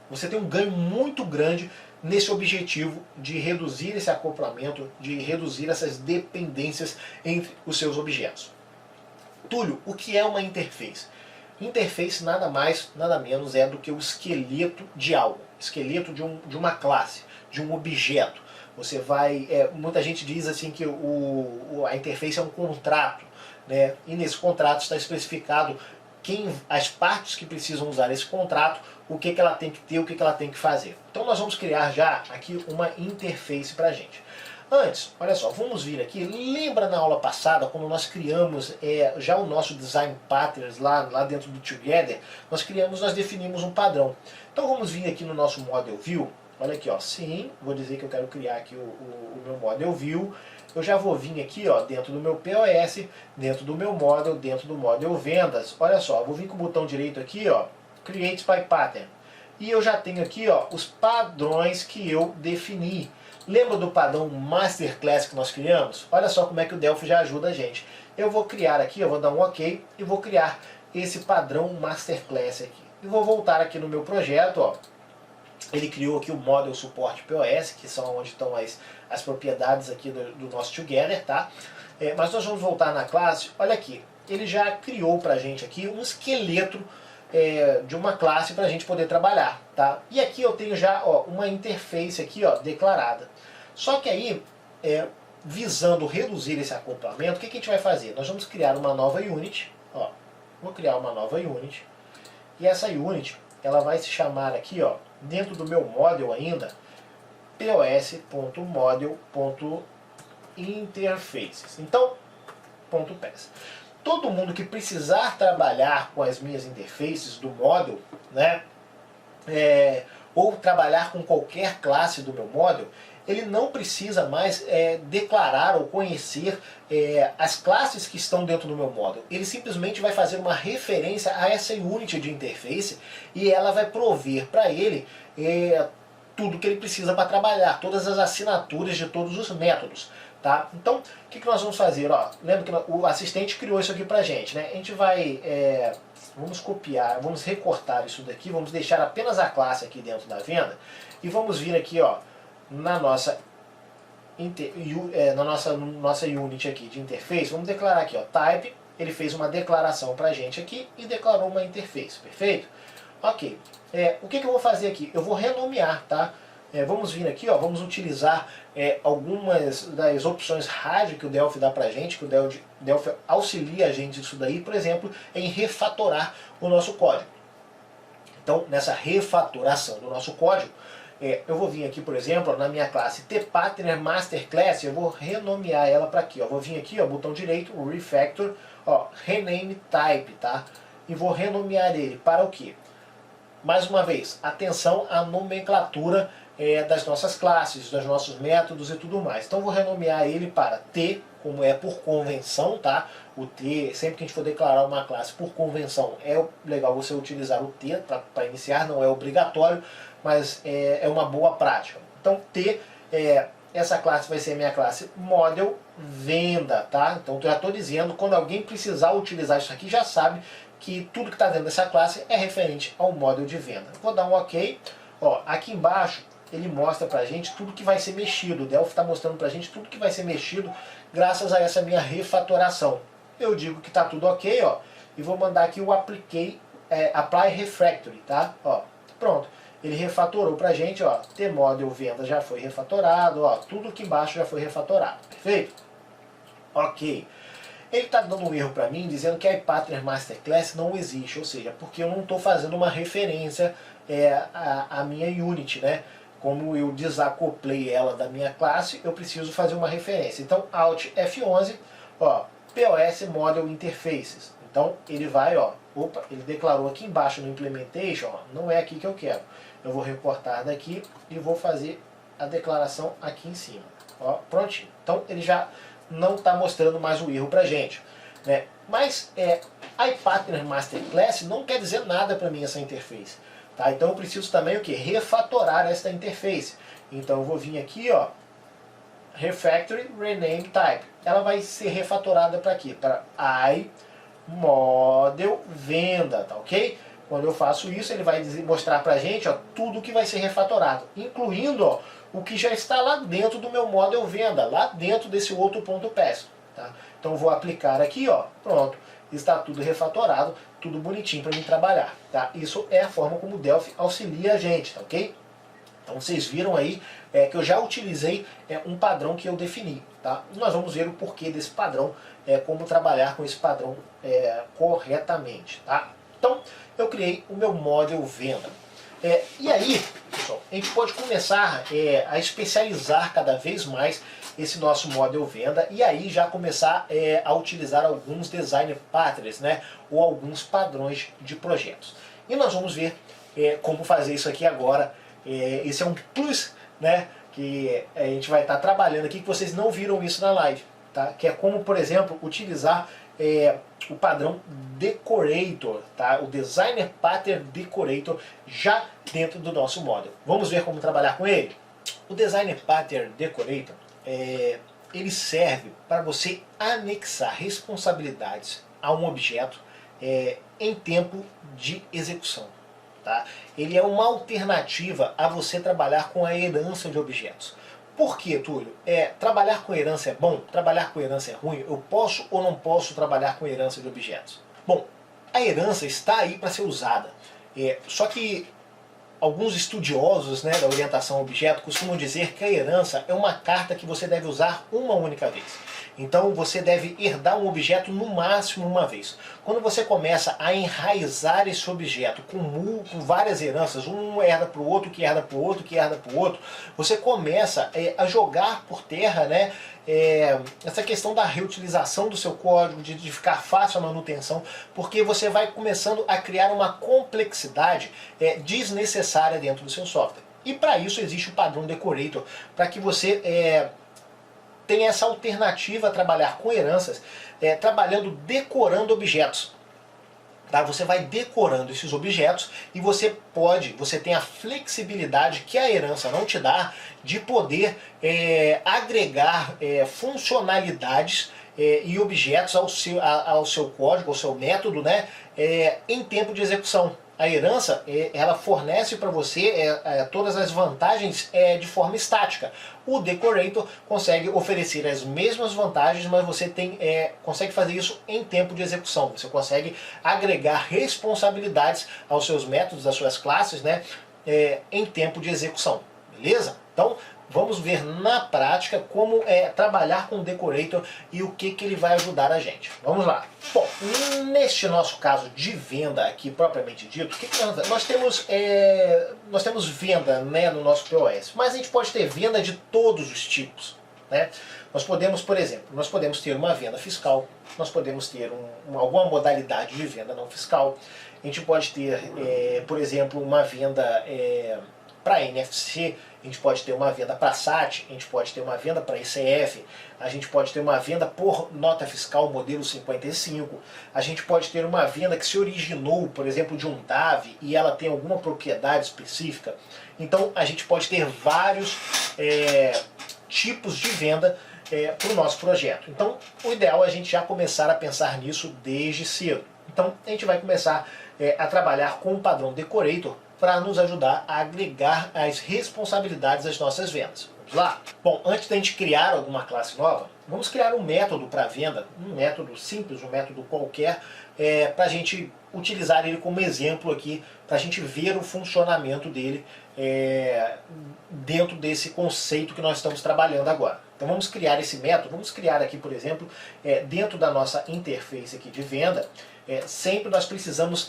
você tem um ganho muito grande nesse objetivo de reduzir esse acoplamento, de reduzir essas dependências entre os seus objetos. Túlio, o que é uma interface? Interface nada mais, nada menos é do que o esqueleto de algo, esqueleto de uma classe, de um objeto. Você vai, muita gente diz assim que a interface é um contrato, né? E nesse contrato está especificado as partes que precisam usar esse contrato, o que ela tem que ter, o que ela tem que fazer. Então nós vamos criar já aqui uma interface para a gente. Antes, olha só, vamos vir aqui, lembra na aula passada, quando nós criamos já o nosso design patterns lá dentro do Together, nós definimos um padrão. Então vamos vir aqui no nosso Model View, olha aqui, ó, sim, vou dizer que eu quero criar aqui o meu Model View, eu já vou vir aqui, ó, dentro do meu POS, dentro do meu Model, dentro do Model Vendas, olha só, eu vou vir com o botão direito aqui, ó, Create by Pattern, e eu já tenho aqui, ó, os padrões que eu defini. Lembra do padrão Masterclass que nós criamos? Olha só como é que o Delphi já ajuda a gente. Eu vou criar aqui, eu vou dar um OK e vou criar esse padrão Masterclass aqui. E vou voltar aqui no meu projeto, ó. Ele criou aqui o Model Support POS, que são onde estão as propriedades aqui do nosso Together, tá? Mas nós vamos voltar na classe, olha aqui. Ele já criou pra gente aqui um esqueleto de uma classe para a gente poder trabalhar, tá? E aqui eu tenho já, ó, uma interface aqui, ó, declarada. Só que aí, visando reduzir esse acoplamento, o que a gente vai fazer? Nós vamos criar uma nova unit, ó, vou criar uma nova unit, e essa unit, ela vai se chamar aqui, ó, dentro do meu model ainda, pos.model.interfaces. Então, .pes. Todo mundo que precisar trabalhar com as minhas interfaces do model, né, ou trabalhar com qualquer classe do meu model, ele não precisa mais declarar ou conhecer as classes que estão dentro do meu model. Ele simplesmente vai fazer uma referência a essa unit de interface e ela vai prover para ele tudo que ele precisa para trabalhar, todas as assinaturas de todos os métodos. Tá? Então, o que nós vamos fazer? Ó, lembra que o assistente criou isso aqui pra gente, né? A gente vai, vamos copiar, vamos recortar isso daqui, vamos deixar apenas a classe aqui dentro da venda e vamos vir aqui, ó, na nossa unit aqui de interface, vamos declarar aqui, ó, type, ele fez uma declaração pra gente aqui e declarou uma interface, perfeito? Ok, o que eu vou fazer aqui? Eu vou renomear, tá? Vamos vir aqui, ó, vamos utilizar algumas das opções RAG que o Delphi dá pra gente, que o Delphi auxilia a gente isso daí, por exemplo, em refatorar o nosso código. Então, nessa refatoração do nosso código, eu vou vir aqui, por exemplo, na minha classe tPattern Masterclass, eu vou renomear ela para aqui, ó. Vou vir aqui, ó, botão direito, Refactor, ó, Rename Type, tá? E vou renomear ele para o quê? Mais uma vez, atenção à nomenclatura das nossas classes, dos nossos métodos e tudo mais. Então vou renomear ele para T, como é por convenção, tá? O T, sempre que a gente for declarar uma classe por convenção, é legal você utilizar o T para iniciar, não é obrigatório, mas é uma boa prática. Então T, essa classe vai ser minha classe Model Venda, tá? Então eu já estou dizendo, quando alguém precisar utilizar isso aqui, já sabe que tudo que está dentro dessa classe é referente ao model de venda. Vou dar um OK. Ó, aqui embaixo ele mostra pra gente tudo que vai ser mexido. O Delphi está mostrando pra gente tudo que vai ser mexido graças a essa minha refatoração. Eu digo que está tudo OK, ó, e vou mandar aqui o Apply Refactory, tá? Ó, pronto. Ele refatorou pra gente, ó, tModel Venda já foi refatorado, ó, tudo aqui embaixo já foi refatorado. Perfeito? OK. Ele está dando um erro para mim, dizendo que a iPattern Masterclass não existe, ou seja, porque eu não estou fazendo uma referência a minha unit, né? Como eu desacoplei ela da minha classe, eu preciso fazer uma referência. Então, Alt F11, ó, POS Model Interfaces. Então, ele vai, ó, opa, ele declarou aqui embaixo no Implementation, ó, não é aqui que eu quero. Eu vou recortar daqui e vou fazer a declaração aqui em cima. Ó, prontinho. Então, ele já não está mostrando mais o erro pra gente, né? Mas iPattern Master Class não quer dizer nada para mim essa interface. Tá? Então eu preciso também o que? Refatorar esta interface. Então eu vou vir aqui, ó, Refactory Rename Type. Ela vai ser refatorada para quê? Para iModel Venda, tá ok? Quando eu faço isso, ele vai mostrar pra gente, ó, tudo que vai ser refatorado, incluindo, ó, o que já está lá dentro do meu model venda, lá dentro desse outro ponto PES. Tá? Então eu vou aplicar aqui, ó, pronto, está tudo refatorado, tudo bonitinho para mim trabalhar. Tá? Isso é a forma como o Delphi auxilia a gente, tá ok? Então vocês viram aí que eu já utilizei um padrão que eu defini. Tá? E nós vamos ver o porquê desse padrão, como trabalhar com esse padrão corretamente. Tá? Então eu criei o meu model venda. E aí, pessoal, a gente pode começar a especializar cada vez mais esse nosso model venda e aí já começar a utilizar alguns design patterns, né, ou alguns padrões de projetos. E nós vamos ver como fazer isso aqui agora. Esse é um plus, né, que a gente vai estar trabalhando aqui, que vocês não viram isso na live, tá? Que é como, por exemplo, utilizar o padrão Decorator, tá? O Designer Pattern Decorator já dentro do nosso model. Vamos ver como trabalhar com ele? O Designer Pattern Decorator, ele serve para você anexar responsabilidades a um objeto em tempo de execução. Tá? Ele é uma alternativa a você trabalhar com a herança de objetos. Por que, Túlio? Trabalhar com herança é bom? Trabalhar com herança é ruim? Eu posso ou não posso trabalhar com herança de objetos? Bom, a herança está aí para ser usada. Só que alguns estudiosos, né, da orientação a objeto costumam dizer que a herança é uma carta que você deve usar uma única vez. Então você deve herdar um objeto no máximo uma vez. Quando você começa a enraizar esse objeto com várias heranças, um herda para o outro, que herda para o outro, que herda para o outro, você começa a jogar por terra, né, essa questão da reutilização do seu código, de ficar fácil a manutenção, porque você vai começando a criar uma complexidade desnecessária dentro do seu software. E para isso existe o padrão Decorator, para que você tem essa alternativa a trabalhar com heranças, decorando objetos. Tá? Você vai decorando esses objetos e você tem a flexibilidade que a herança não te dá de poder agregar funcionalidades e objetos ao seu código, ao seu método, né, em tempo de execução. A herança, ela fornece para você todas as vantagens de forma estática. O Decorator consegue oferecer as mesmas vantagens, mas você consegue fazer isso em tempo de execução. Você consegue agregar responsabilidades aos seus métodos, às suas classes, né, em tempo de execução. Beleza? Então, vamos ver na prática como trabalhar com o Decorator e o que ele vai ajudar a gente. Vamos lá. Bom, neste nosso caso de venda aqui propriamente dito, nós temos venda, né, no nosso POS, mas a gente pode ter venda de todos os tipos. Né? Nós podemos, por exemplo, ter uma venda fiscal, nós podemos ter alguma modalidade de venda não fiscal, a gente pode ter, por exemplo, uma venda para NFC, a gente pode ter uma venda para SAT, a gente pode ter uma venda para ICF, a gente pode ter uma venda por nota fiscal modelo 55, a gente pode ter uma venda que se originou, por exemplo, de um DAV e ela tem alguma propriedade específica. Então a gente pode ter vários tipos de venda para o nosso projeto. Então o ideal é a gente já começar a pensar nisso desde cedo. Então a gente vai começar a trabalhar com o padrão Decorator para nos ajudar a agregar as responsabilidades das nossas vendas. Vamos lá? Bom, antes da gente criar alguma classe nova, vamos criar um método para venda, um método simples, um método qualquer, para a gente utilizar ele como exemplo aqui, para a gente ver o funcionamento dele dentro desse conceito que nós estamos trabalhando agora. Então vamos criar esse método, vamos criar aqui, por exemplo, dentro da nossa interface aqui de venda, sempre nós precisamos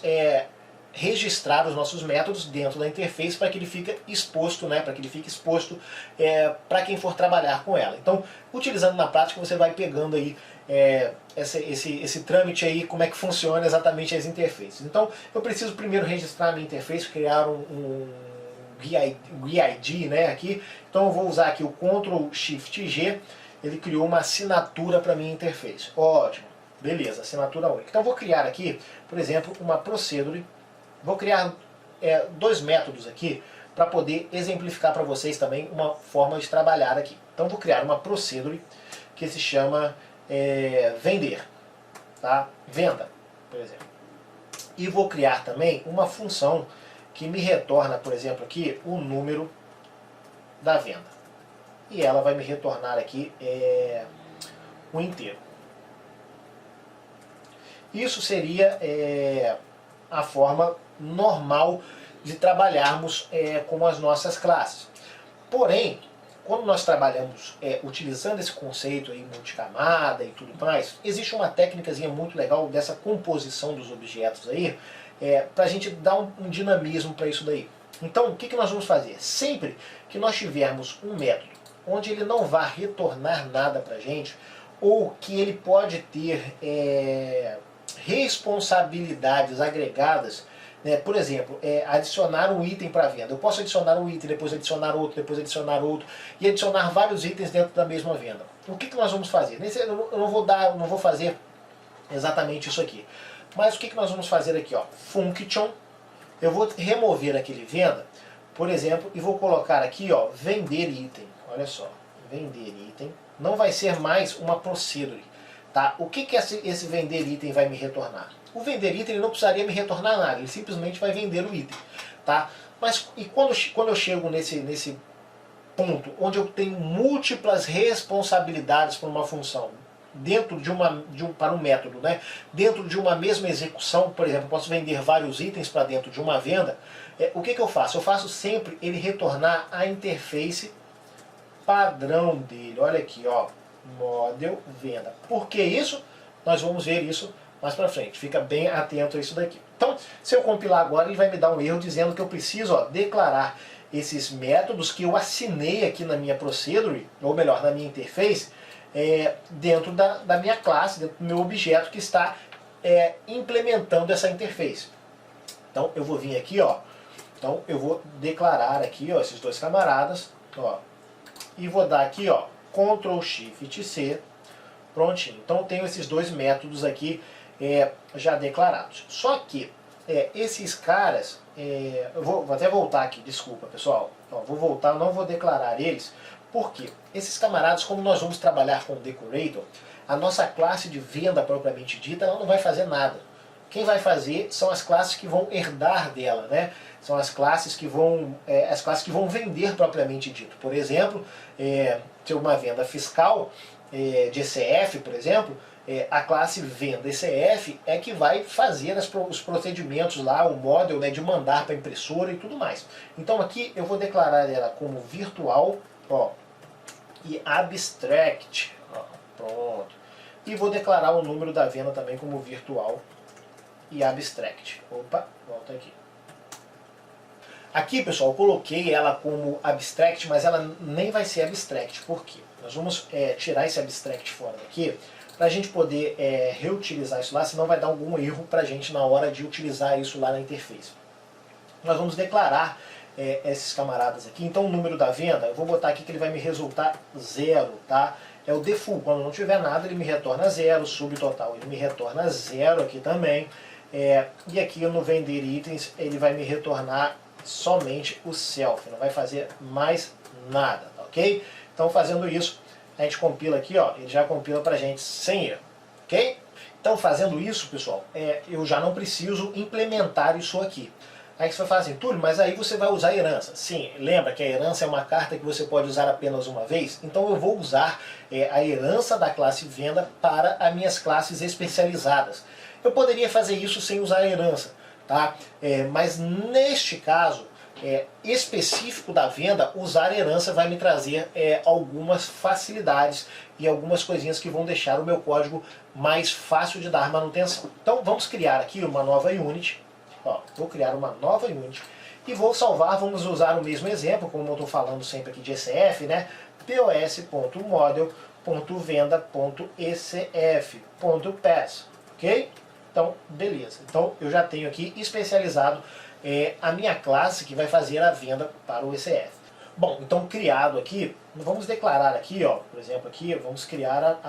registrar os nossos métodos dentro da interface para que ele fique exposto, né, para que ele fique exposto para quem for trabalhar com ela. Então, utilizando na prática, você vai pegando aí esse trâmite aí, como é que funciona exatamente as interfaces. Então, eu preciso primeiro registrar a minha interface, criar um GUID, né, aqui. Então, eu vou usar aqui o Ctrl+Shift+G, ele criou uma assinatura para minha interface. Ótimo, beleza, assinatura única. Então, eu vou criar aqui, por exemplo, uma procedure. Vou criar dois métodos aqui para poder exemplificar para vocês também uma forma de trabalhar aqui. Então, vou criar uma procedure que se chama vender, tá? Venda, por exemplo. E vou criar também uma função que me retorna, por exemplo, aqui o número da venda. E ela vai me retornar aqui o inteiro. Isso seria a forma normal de trabalharmos com as nossas classes. Porém, quando nós trabalhamos utilizando esse conceito aí multicamada e tudo mais, existe uma técnicazinha muito legal dessa composição dos objetos aí, para a gente dar um dinamismo para isso daí. Então, o que nós vamos fazer? Sempre que nós tivermos um método onde ele não vai retornar nada para a gente, ou que ele pode ter responsabilidades agregadas, né? Por exemplo, adicionar um item para venda. Eu posso adicionar um item, depois adicionar outro, depois adicionar outro, e adicionar vários itens dentro da mesma venda. O que nós vamos fazer? Eu não vou fazer exatamente isso aqui. Mas o que nós vamos fazer aqui? Ó, function, eu vou remover aquele venda, por exemplo, e vou colocar aqui, ó, vender item. Olha só, vender item. Não vai ser mais uma procedure. Tá? O que esse vender item vai me retornar? O vender item ele não precisaria me retornar nada, ele simplesmente vai vender o item. Tá? Mas e quando eu chego nesse ponto, onde eu tenho múltiplas responsabilidades para uma função, dentro para um método, né? Dentro de uma mesma execução, por exemplo, eu posso vender vários itens para dentro de uma venda, o que eu faço? Eu faço sempre ele retornar a interface padrão dele. Olha aqui, ó, model venda. Por que isso? Nós vamos ver isso mais para frente. Fica bem atento a isso daqui. Então, se eu compilar agora, ele vai me dar um erro dizendo que eu preciso, ó, declarar esses métodos que eu assinei aqui na minha procedure, ou melhor, na minha interface, dentro da minha classe, dentro do meu objeto que está implementando essa interface. Então, eu vou vir aqui, ó. Então, eu vou declarar aqui, ó, esses dois camaradas, ó, e vou dar aqui, ó, Ctrl+Shift+C, prontinho. Então eu tenho esses dois métodos aqui já declarados. Só que esses caras, eu vou até voltar aqui, desculpa pessoal, ó, vou voltar, não vou declarar eles, porque esses camaradas, como nós vamos trabalhar com o Decorator, a nossa classe de venda propriamente dita, ela não vai fazer nada. Quem vai fazer são as classes que vão herdar dela, né? São as classes que vão vender propriamente dito. Por exemplo, ter uma venda fiscal de ECF, por exemplo, a classe venda ECF é que vai fazer os procedimentos lá, o model, né, de mandar para a impressora e tudo mais. Então aqui eu vou declarar ela como virtual, ó, e abstract, ó, pronto. E vou declarar o número da venda também como virtual e abstract. Opa, volta aqui. Aqui, pessoal, eu coloquei ela como abstract, mas ela nem vai ser abstract. Por quê? Nós vamos tirar esse abstract fora daqui para a gente poder reutilizar isso lá, senão vai dar algum erro para a gente na hora de utilizar isso lá na interface. Nós vamos declarar esses camaradas aqui. Então o número da venda, eu vou botar aqui que ele vai me resultar 0, tá? É o default, quando não tiver nada ele me retorna 0, subtotal ele me retorna 0 aqui também. E aqui no vender itens ele vai me retornar somente o self, não vai fazer mais nada, ok? Então fazendo isso, a gente compila aqui, ó, ele já compila pra gente sem erro, ok? Então fazendo isso, pessoal, eu já não preciso implementar isso aqui. Aí você vai falar assim, Túlio, mas aí você vai usar a herança. Sim, lembra que a herança é uma carta que você pode usar apenas uma vez? Então eu vou usar a herança da classe venda para as minhas classes especializadas. Eu poderia fazer isso sem usar a herança, tá? Mas neste caso específico da venda, usar a herança vai me trazer algumas facilidades e algumas coisinhas que vão deixar o meu código mais fácil de dar manutenção. Então vamos criar aqui uma nova unit Ó, vou criar uma nova unit e vou salvar, vamos usar o mesmo exemplo, como eu estou falando sempre aqui de ECF, né? pos.model.venda.ecf.pass, ok? Então, beleza. Então, eu já tenho aqui especializado a minha classe que vai fazer a venda para o ECF. Bom, então criado aqui, vamos declarar aqui, ó, por exemplo, aqui, vamos criar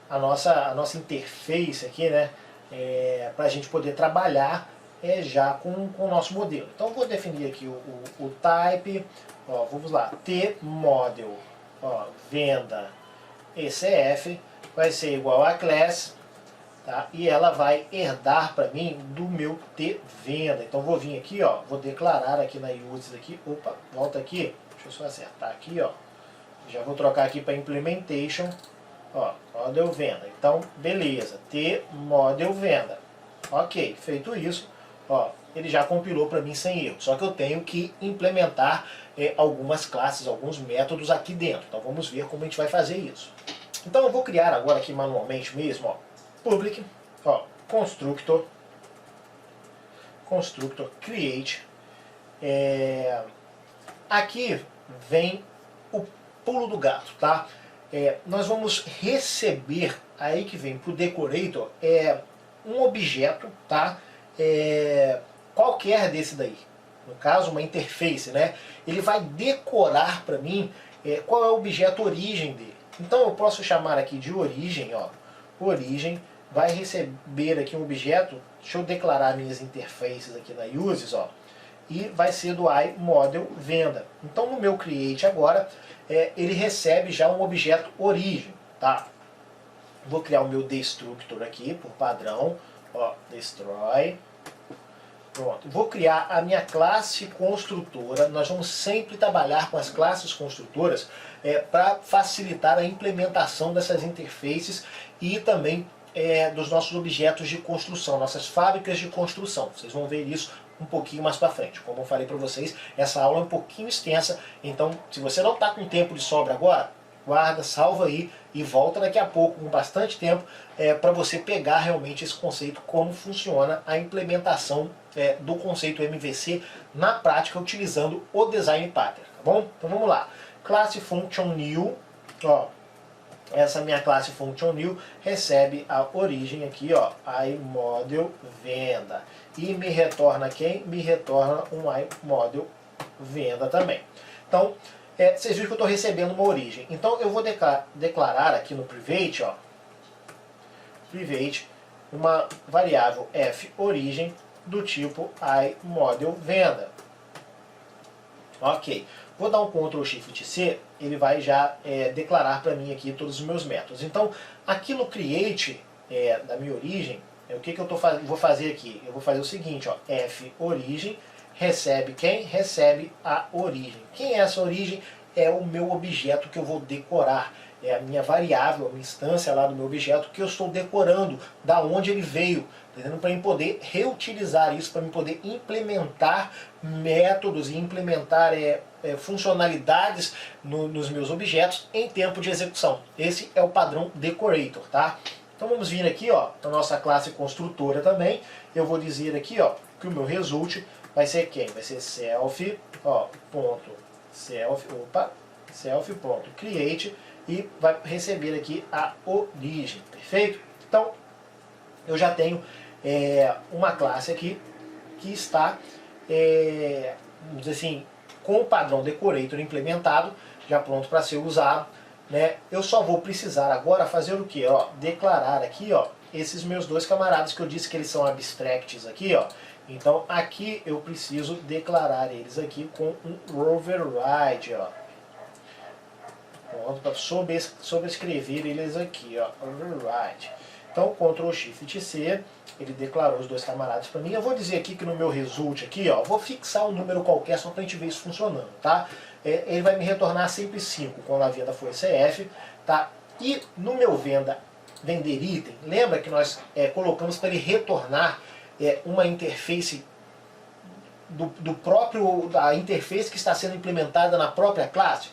a nossa interface aqui, né? Para a gente poder trabalhar já com o nosso modelo. Então, eu vou definir aqui o type, ó, vamos lá, tModel, ó, venda ECF, vai ser igual a class, tá? E ela vai herdar para mim do meu tVenda. Então vou vir aqui, ó, vou declarar aqui na uses aqui, opa, volta aqui, deixa eu só acertar aqui, ó. Já vou trocar aqui para implementation, ó, model venda. Então, beleza, tModel venda. OK, feito isso, ó, ele já compilou para mim sem erro. Só que eu tenho que implementar algumas classes, alguns métodos aqui dentro. Então vamos ver como a gente vai fazer isso. Então eu vou criar agora aqui manualmente mesmo, ó, public, ó, constructor create. Aqui vem o pulo do gato, tá? Nós vamos receber, aí que vem pro decorator, um objeto, tá? Qualquer desse daí. No caso, uma interface, né? Ele vai decorar para mim qual é o objeto origem dele. Então eu posso chamar aqui de origem, ó, origem, vai receber aqui um objeto, deixa eu declarar minhas interfaces aqui na uses, ó, e vai ser do iModel venda. Então no meu create agora, ele recebe já um objeto origem, tá? Vou criar o meu destructor aqui, por padrão, ó, destroy. Pronto, vou criar a minha classe construtora. Nós vamos sempre trabalhar com as classes construtoras para facilitar a implementação dessas interfaces e também dos nossos objetos de construção, nossas fábricas de construção. Vocês vão ver isso um pouquinho mais para frente. Como eu falei para vocês, essa aula é um pouquinho extensa, então se você não está com tempo de sobra agora, guarda, salva aí e volta daqui a pouco com bastante tempo para você pegar realmente esse conceito, como funciona a implementação do conceito MVC na prática utilizando o Design Pattern, tá bom? Então vamos lá. Classe Function New, ó, essa minha classe Function New recebe a origem aqui, ó, iModel venda. E me retorna quem? Me retorna um iModel venda também. Então, vocês viram que eu estou recebendo uma origem. Então eu vou declarar aqui no private, ó, private, uma variável f_origem do tipo iModel venda. Ok. Vou dar um Ctrl Shift C, ele vai já declarar para mim aqui todos os meus métodos. Então, aqui no create da minha origem, o que eu vou fazer aqui? Eu vou fazer o seguinte, ó, f_origem recebe quem? Recebe a origem. Quem é essa origem? É o meu objeto que eu vou decorar. É a minha variável, a minha instância lá do meu objeto que eu estou decorando, da onde ele veio, para eu poder reutilizar isso, para eu poder implementar métodos e implementar funcionalidades nos meus objetos em tempo de execução. Esse é o padrão decorator, tá? Então vamos vir aqui, ó, na nossa classe construtora também. Eu vou dizer aqui, ó, que o meu result vai ser quem? Vai ser self, ó, ponto, self.create e vai receber aqui a origem, perfeito? Então, eu já tenho uma classe aqui que está, vamos dizer assim, com o padrão decorator implementado, já pronto para ser usado, né? Eu só vou precisar agora fazer o que? Ó, declarar aqui, ó, esses meus dois camaradas que eu disse que eles são abstracts aqui, ó. Então aqui eu preciso declarar eles aqui com um override, ó. Pronto, para sobrescrever eles aqui, ó, override. Então Ctrl Shift C, ele declarou os dois camaradas para mim. Eu vou dizer aqui que no meu result aqui, ó, vou fixar um número qualquer só para a gente ver isso funcionando, tá? Ele vai me retornar sempre 5 quando a venda for ECF, tá? E no meu vender item, lembra que nós colocamos para ele retornar uma interface da interface que está sendo implementada na própria classe?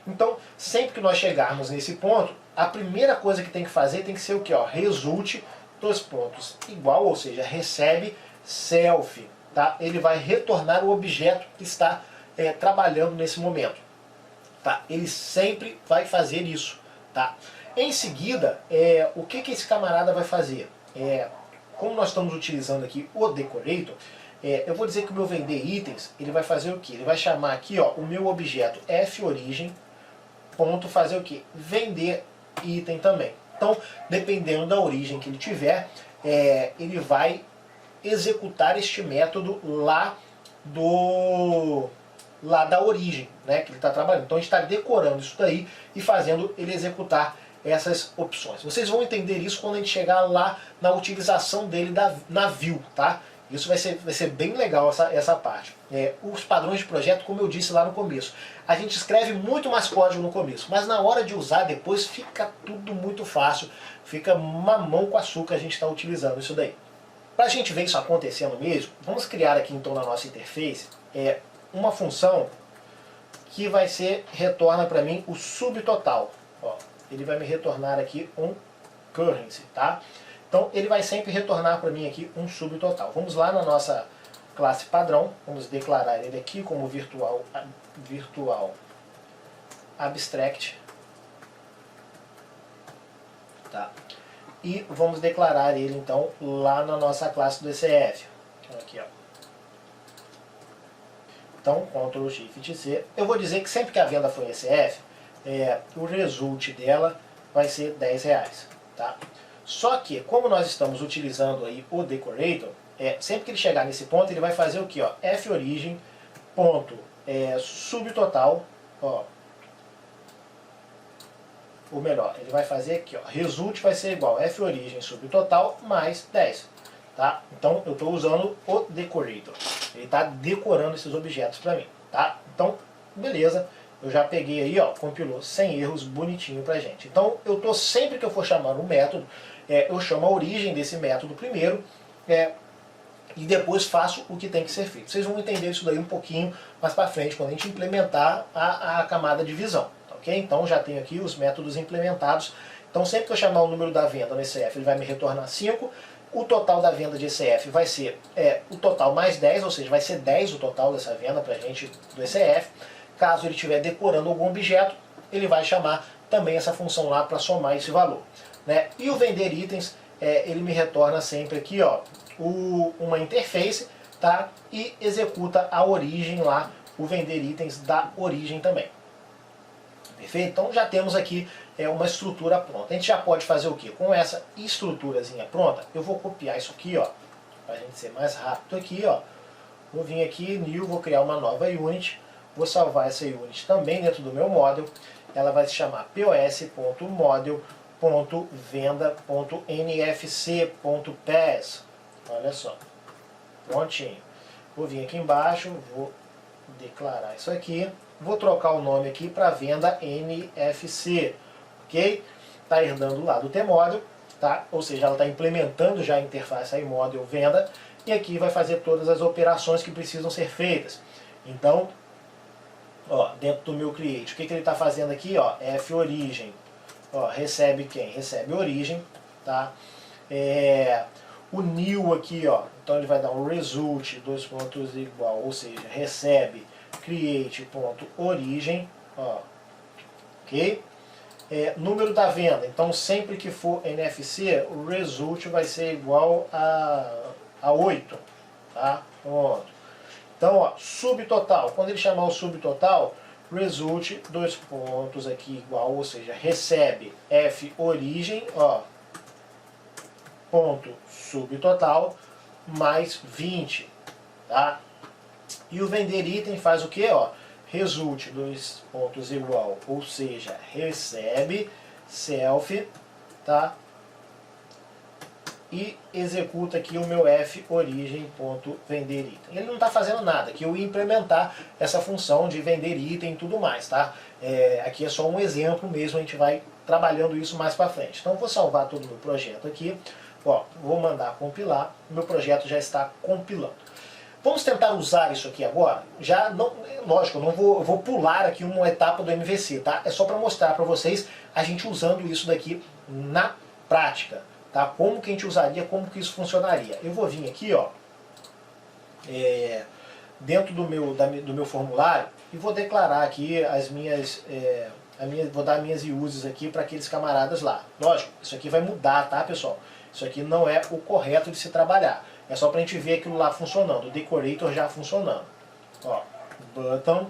Então, sempre que nós chegarmos nesse ponto, a primeira coisa que tem que fazer tem que ser o que? Result, dois pontos, igual, ou seja, recebe self, tá? Ele vai retornar o objeto que está trabalhando nesse momento. Tá? Ele sempre vai fazer isso. Tá? Em seguida, o que esse camarada vai fazer? Como nós estamos utilizando aqui o decorator, eu vou dizer que o meu vender itens, ele vai fazer o que? Ele vai chamar aqui, ó, o meu objeto forigem, ponto, fazer o que? Vender item também. Então, dependendo da origem que ele tiver, ele vai executar este método lá da origem, né, que ele está trabalhando. Então a gente está decorando isso daí e fazendo ele executar essas opções. Vocês vão entender isso quando a gente chegar lá na utilização dele na view, tá? Isso vai ser bem legal essa parte. Os padrões de projeto, como eu disse lá no começo, a gente escreve muito mais código no começo, mas na hora de usar depois fica tudo muito fácil, fica mamão com açúcar a gente está utilizando isso daí. Para a gente ver isso acontecendo mesmo, vamos criar aqui então na nossa interface uma função que vai ser, retorna para mim o subtotal. Ó, ele vai me retornar aqui um currency, tá? Então ele vai sempre retornar para mim aqui um subtotal. Vamos lá na nossa classe padrão, vamos declarar ele aqui como virtual abstract, tá? E vamos declarar ele então lá na nossa classe do ECF. Aqui, ó. Então, Ctrl Shift C. Eu vou dizer que sempre que a venda for em ECF, o result dela vai ser R$10, tá? Só que, como nós estamos utilizando aí o decorator, sempre que ele chegar nesse ponto, ele vai fazer o que? Forigem, ponto, subtotal, ó. Ou melhor, ele vai fazer aqui, ó, result vai ser igual forigem subtotal mais 10. Tá? Então eu estou usando o decorator. Ele está decorando esses objetos para mim. Tá? Então, beleza. Eu já peguei aí, ó, compilou sem erros, bonitinho pra gente. Então eu tô sempre que eu for chamar um método, eu chamo a origem desse método primeiro, e depois faço o que tem que ser feito. Vocês vão entender isso daí um pouquinho mais para frente, quando a gente implementar a camada de visão. Okay? Então já tenho aqui os métodos implementados. Então sempre que eu chamar o número da venda no ECF, ele vai me retornar 5. O total da venda de ECF vai ser o total mais 10, ou seja, vai ser 10 o total dessa venda para a gente do ECF. Caso ele estiver decorando algum objeto, ele vai chamar também essa função lá para somar esse valor. Né? E o vender itens, ele me retorna sempre aqui, ó, uma interface, tá? E executa a origem lá, o vender itens da origem também. Perfeito? Então já temos aqui uma estrutura pronta. A gente já pode fazer o que? Com essa estruturazinha pronta, eu vou copiar isso aqui, ó, para a gente ser mais rápido aqui, ó. Vou vir aqui, new, vou criar uma nova unit, vou salvar essa unit também dentro do meu model. Ela vai se chamar pos.model.venda.nfc.pass. Olha só. Prontinho. Vou vir aqui embaixo, vou declarar isso aqui. Vou trocar o nome aqui para venda NFC, ok? Está herdando lá do tmodel, tá? Ou seja, ela está implementando já a interface iModel venda, e aqui vai fazer todas as operações que precisam ser feitas. Então, ó, dentro do meu create, o que ele está fazendo aqui? Ó, forigem, ó, recebe quem? Recebe origem, tá? O new aqui, ó, então ele vai dar um result, dois pontos igual, ou seja, recebe create.origem, ó, ok? Número da venda, então sempre que for NFC, o result vai ser igual a 8, tá? Pronto. Então, ó, subtotal, quando ele chamar o subtotal, result, dois pontos aqui igual, ou seja, recebe forigem, ó, ponto subtotal, mais 20, tá? E o vender item faz o que? Ó, result, dois pontos igual, ou seja, recebe self, tá? E executa aqui o meu forigem.vender item. Ele não está fazendo nada, que eu ia implementar essa função de vender item e tudo mais, tá? Aqui é só um exemplo mesmo, a gente vai trabalhando isso mais para frente. Então eu vou salvar todo o meu projeto aqui, ó, vou mandar compilar, o meu projeto já está compilando. Vamos tentar usar isso aqui agora? Já não, lógico, eu vou pular aqui uma etapa do MVC, tá? É só para mostrar para vocês a gente usando isso daqui na prática, tá? Como que a gente usaria, como que isso funcionaria. Eu vou vir aqui, ó, dentro do meu formulário e vou declarar aqui as minhas, vou dar minhas uses aqui para aqueles camaradas lá. Lógico, isso aqui vai mudar, tá, pessoal? Isso aqui não é o correto de se trabalhar. É só para a gente ver aquilo lá funcionando, o decorator já funcionando. Ó, button.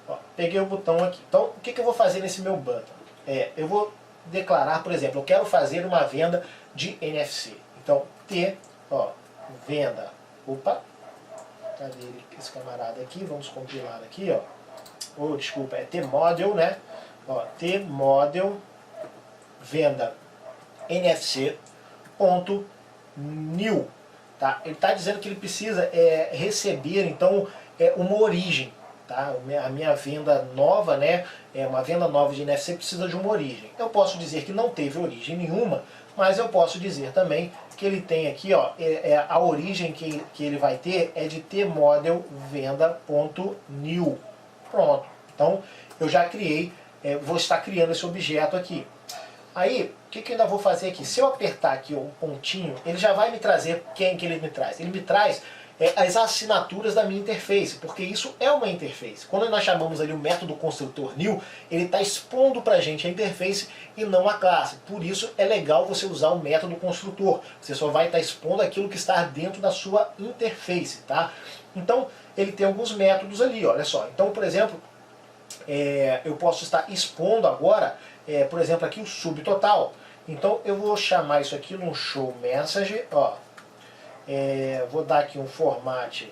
Ó, peguei o botão aqui. Então, o que eu vou fazer nesse meu button? Eu vou declarar, por exemplo, eu quero fazer uma venda de NFC. Então, T, ó, venda. Opa, cadê esse camarada aqui? Vamos compilar aqui, ó. Oh, desculpa, é T-Model, né? Ó, T-Model, venda NFC, ponto, new. Tá? Ele está dizendo que ele precisa receber, então, uma origem. Tá? A minha venda nova, né? Uma venda nova de NFC precisa de uma origem. Eu posso dizer que não teve origem nenhuma, mas eu posso dizer também que ele tem aqui, ó, a origem que ele vai ter é de tmodel venda.new. Pronto. Então, eu já criei, vou estar criando esse objeto aqui. Aí, o que eu ainda vou fazer aqui? Se eu apertar aqui um pontinho, ele já vai me trazer quem que ele me traz. Ele me traz as assinaturas da minha interface, porque isso é uma interface. Quando nós chamamos ali o método construtor new, ele está expondo para a gente a interface e não a classe. Por isso é legal você usar o método construtor. Você só vai estar expondo aquilo que está dentro da sua interface, tá? Então, ele tem alguns métodos ali, olha só. Então, por exemplo, eu posso estar expondo agora, por exemplo, aqui o subtotal. Então, eu vou chamar isso aqui num show message, ó. Vou dar aqui um format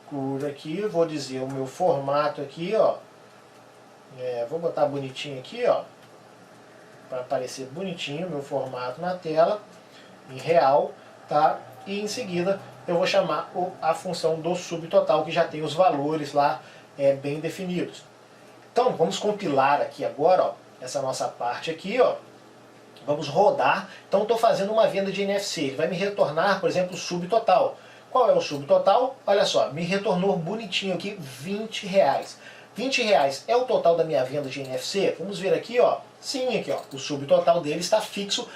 cur aqui, vou dizer o meu formato aqui, ó. Vou botar bonitinho aqui, ó, para aparecer bonitinho meu formato na tela, em real, tá? E em seguida eu vou chamar a função do subtotal, que já tem os valores lá bem definidos. Então, vamos compilar aqui agora, ó, essa nossa parte aqui, ó. Vamos rodar. Então, estou fazendo uma venda de NFC. Ele vai me retornar, por exemplo, o subtotal. Qual é o subtotal? Olha só, me retornou bonitinho aqui R$20. R$20 é o total da minha venda de NFC? Vamos ver aqui, ó. Sim, aqui, ó. O subtotal dele está fixo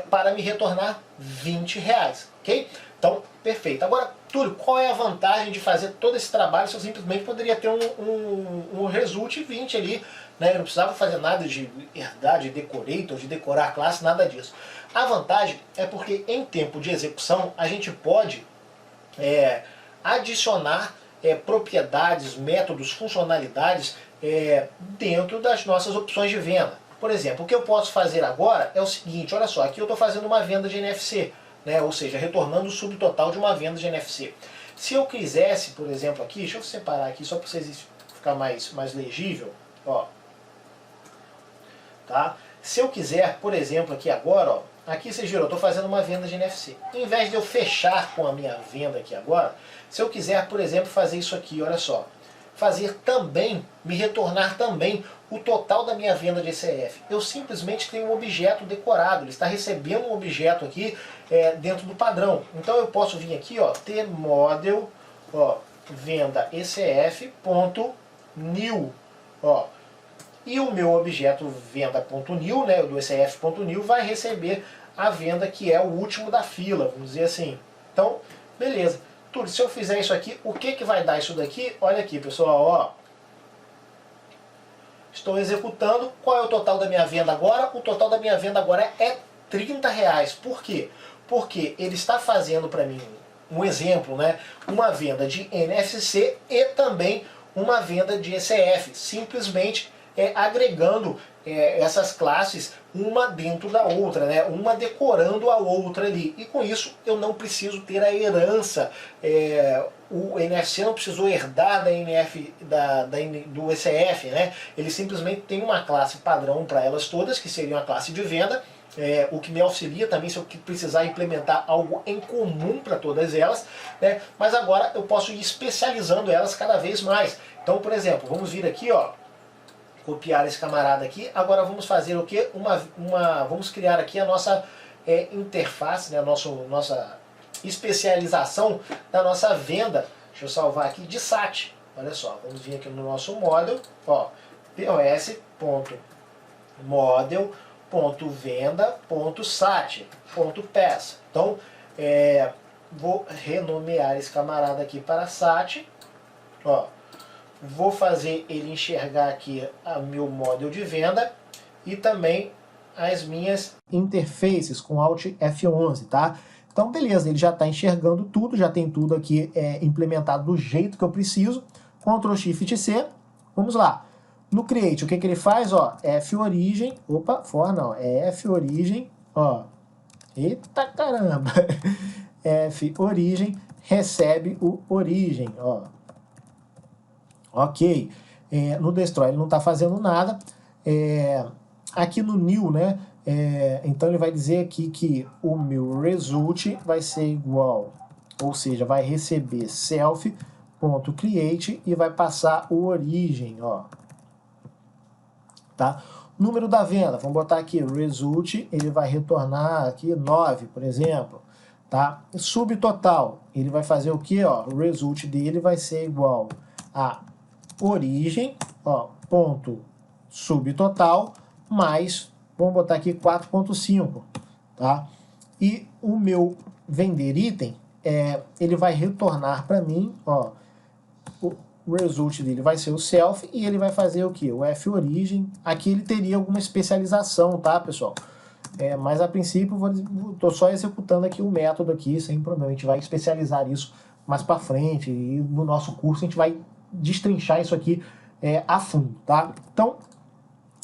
para me retornar R$20, ok? Então, perfeito. Agora, Túlio, qual é a vantagem de fazer todo esse trabalho se eu simplesmente poderia ter um result 20 ali, né? Eu não precisava fazer nada de herdar, de decorator, de decorar a classe, nada disso. A vantagem é porque em tempo de execução a gente pode adicionar propriedades, métodos, funcionalidades dentro das nossas opções de venda. Por exemplo, o que eu posso fazer agora é o seguinte, olha só, aqui eu estou fazendo uma venda de NFC. Né, ou seja, retornando o subtotal de uma venda de NFC. Se eu quisesse, por exemplo, aqui, deixa eu separar aqui só para vocês ficar mais legível, ó, tá? Se eu quiser, por exemplo, aqui agora, ó, aqui vocês viram, eu estou fazendo uma venda de NFC. Em vez de eu fechar com a minha venda aqui agora, se eu quiser, por exemplo, fazer isso aqui, olha só, fazer também, me retornar também o total da minha venda de ECF. Eu simplesmente tenho um objeto decorado, ele está recebendo um objeto aqui dentro do padrão. Então eu posso vir aqui, ó, tmodel, ó, venda ECF.new, ó, e o meu objeto venda.new, né, do ECF.new, vai receber a venda que é o último da fila, vamos dizer assim. Então, beleza. Tudo, se eu fizer isso aqui, o que vai dar isso daqui? Olha aqui, pessoal, ó. Estou executando. Qual é o total da minha venda agora? O total da minha venda agora é R$30. Por quê? Porque ele está fazendo para mim um exemplo, né? Uma venda de NFC e também uma venda de ECF. Simplesmente agregando essas classes uma dentro da outra, né? Uma decorando a outra ali. E com isso eu não preciso ter a herança. O NFC não precisou herdar da NF, do ECF, né? Ele simplesmente tem uma classe padrão para elas todas, que seria uma classe de venda, o que me auxilia também se eu precisar implementar algo em comum para todas elas, né? Mas agora eu posso ir especializando elas cada vez mais. Então, por exemplo, vamos vir aqui, ó, copiar esse camarada aqui. Agora vamos fazer o que? Vamos criar aqui a nossa interface, né? Nossa especialização da nossa venda. Deixa eu salvar aqui de SAT. Olha só, vamos vir aqui no nosso model, ó, pos.model, ponto venda, ponto sat, ponto pass. Então, vou renomear esse camarada aqui para sat. Ó, vou fazer ele enxergar aqui o meu model de venda e também as minhas interfaces com Alt F11, tá? Então, beleza, ele já está enxergando tudo, já tem tudo aqui implementado do jeito que eu preciso. Ctrl Shift C, vamos lá. No Create, o que ele faz? Ó, F origem, opa, for não, F origem, ó, eita caramba, F origem, recebe o origem, ó. Ok, no Destroy ele não está fazendo nada, aqui no New, né, então ele vai dizer aqui que o meu result vai ser igual, ou seja, vai receber self.create e vai passar o origem, ó. Tá? Número da venda, vamos botar aqui result, ele vai retornar aqui 9, por exemplo. Tá? Subtotal, ele vai fazer o que? O result dele vai ser igual a origem, ó, ponto subtotal, mais, vamos botar aqui 4.5. Tá? E o meu vender item, ele vai retornar para mim, ó, o result dele vai ser o self e ele vai fazer o que? O F origem. Aqui ele teria alguma especialização, tá, pessoal? Mas a princípio estou só executando aqui o método aqui, sem problema. A gente vai especializar isso mais para frente e no nosso curso a gente vai destrinchar isso aqui a fundo, tá? Então,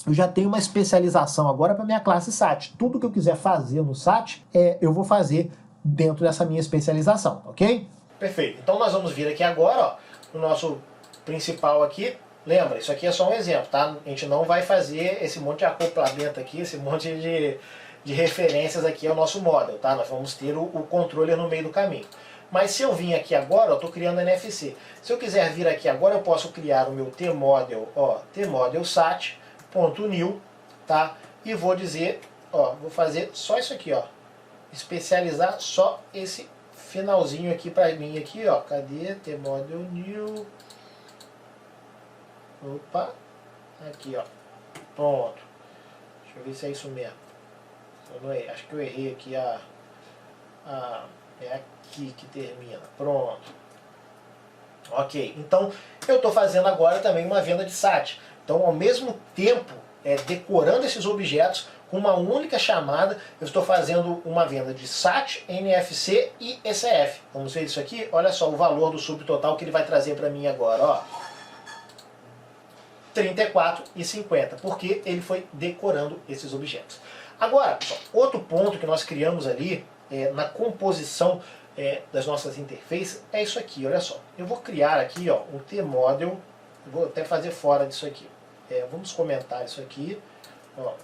eu já tenho uma especialização agora para minha classe SAT. Tudo que eu quiser fazer no SAT, eu vou fazer dentro dessa minha especialização, ok? Perfeito. Então nós vamos vir aqui agora, ó, no nosso principal aqui. Lembra, isso aqui é só um exemplo, tá? A gente não vai fazer esse monte de acoplamento aqui, esse monte de referências aqui ao nosso model, tá? Nós vamos ter o controller no meio do caminho. Mas se eu vim aqui agora, eu estou criando NFC. Se eu quiser vir aqui agora, eu posso criar o meu tmodel, ó, tmodelsat.new, tá? E vou dizer, ó, vou fazer só isso aqui, ó. Especializar só esse finalzinho aqui para mim aqui, ó. Cadê? Tmodel new. Opa, aqui, ó. Pronto. Deixa eu ver se é isso mesmo. Eu não errei. Acho que eu errei aqui é aqui que termina. Pronto. Ok. Então, eu estou fazendo agora também uma venda de SAT. Então, ao mesmo tempo, decorando esses objetos, com uma única chamada, eu estou fazendo uma venda de SAT, NFC e ECF. Vamos ver isso aqui? Olha só o valor do subtotal que ele vai trazer para mim agora, ó. 34,50, porque ele foi decorando esses objetos. Agora, outro ponto que nós criamos ali, na composição das nossas interfaces, é isso aqui, olha só. Eu vou criar aqui, ó, um tmodel, vou até fazer fora disso aqui. Vamos comentar isso aqui, ó.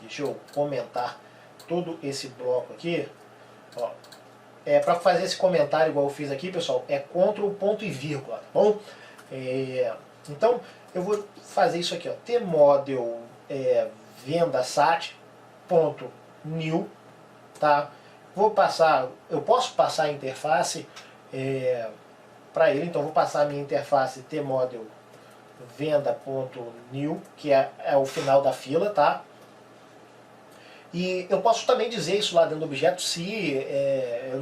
Deixa eu comentar todo esse bloco aqui, ó. Para fazer esse comentário igual eu fiz aqui, pessoal, Ctrl, ponto e vírgula, tá bom? Então, eu vou fazer isso aqui, ó, tmodel venda sat.new, tá? Vou passar, eu posso passar a interface para ele, então vou passar a minha interface tmodel venda.new, que é o final da fila, tá? E eu posso também dizer isso lá dentro do objeto se eu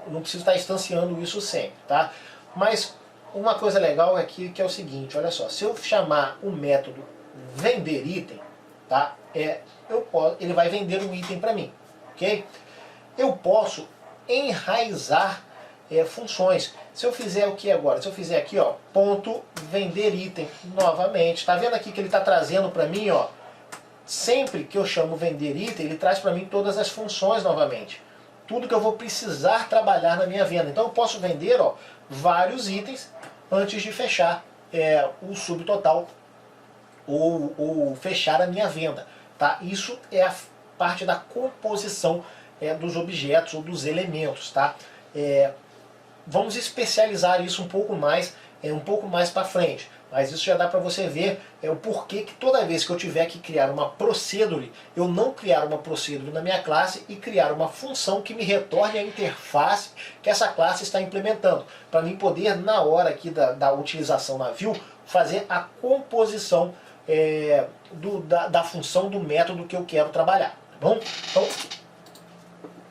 não preciso estar instanciando isso sempre, tá? Mas uma coisa legal aqui que é o seguinte, olha só, se eu chamar o método vender item, tá? Ele vai vender um item para mim, ok? Eu posso enraizar funções. Se eu fizer o que agora? Se eu fizer aqui, ó, ponto vender item novamente, tá vendo aqui que ele está trazendo para mim, ó, sempre que eu chamo vender item, ele traz para mim todas as funções novamente. Tudo que eu vou precisar trabalhar na minha venda. Então eu posso vender, ó, vários itens antes de fechar o subtotal ou fechar a minha venda. Tá? Isso é a parte da composição dos objetos ou dos elementos. Tá? Vamos especializar isso um pouco mais para frente. Mas isso já dá para você ver o porquê que toda vez que eu tiver que criar uma procedure, eu não criar uma procedure na minha classe e criar uma função que me retorne a interface que essa classe está implementando. Para mim poder, na hora aqui da utilização na view, fazer a composição da função do método que eu quero trabalhar, tá bom? Então,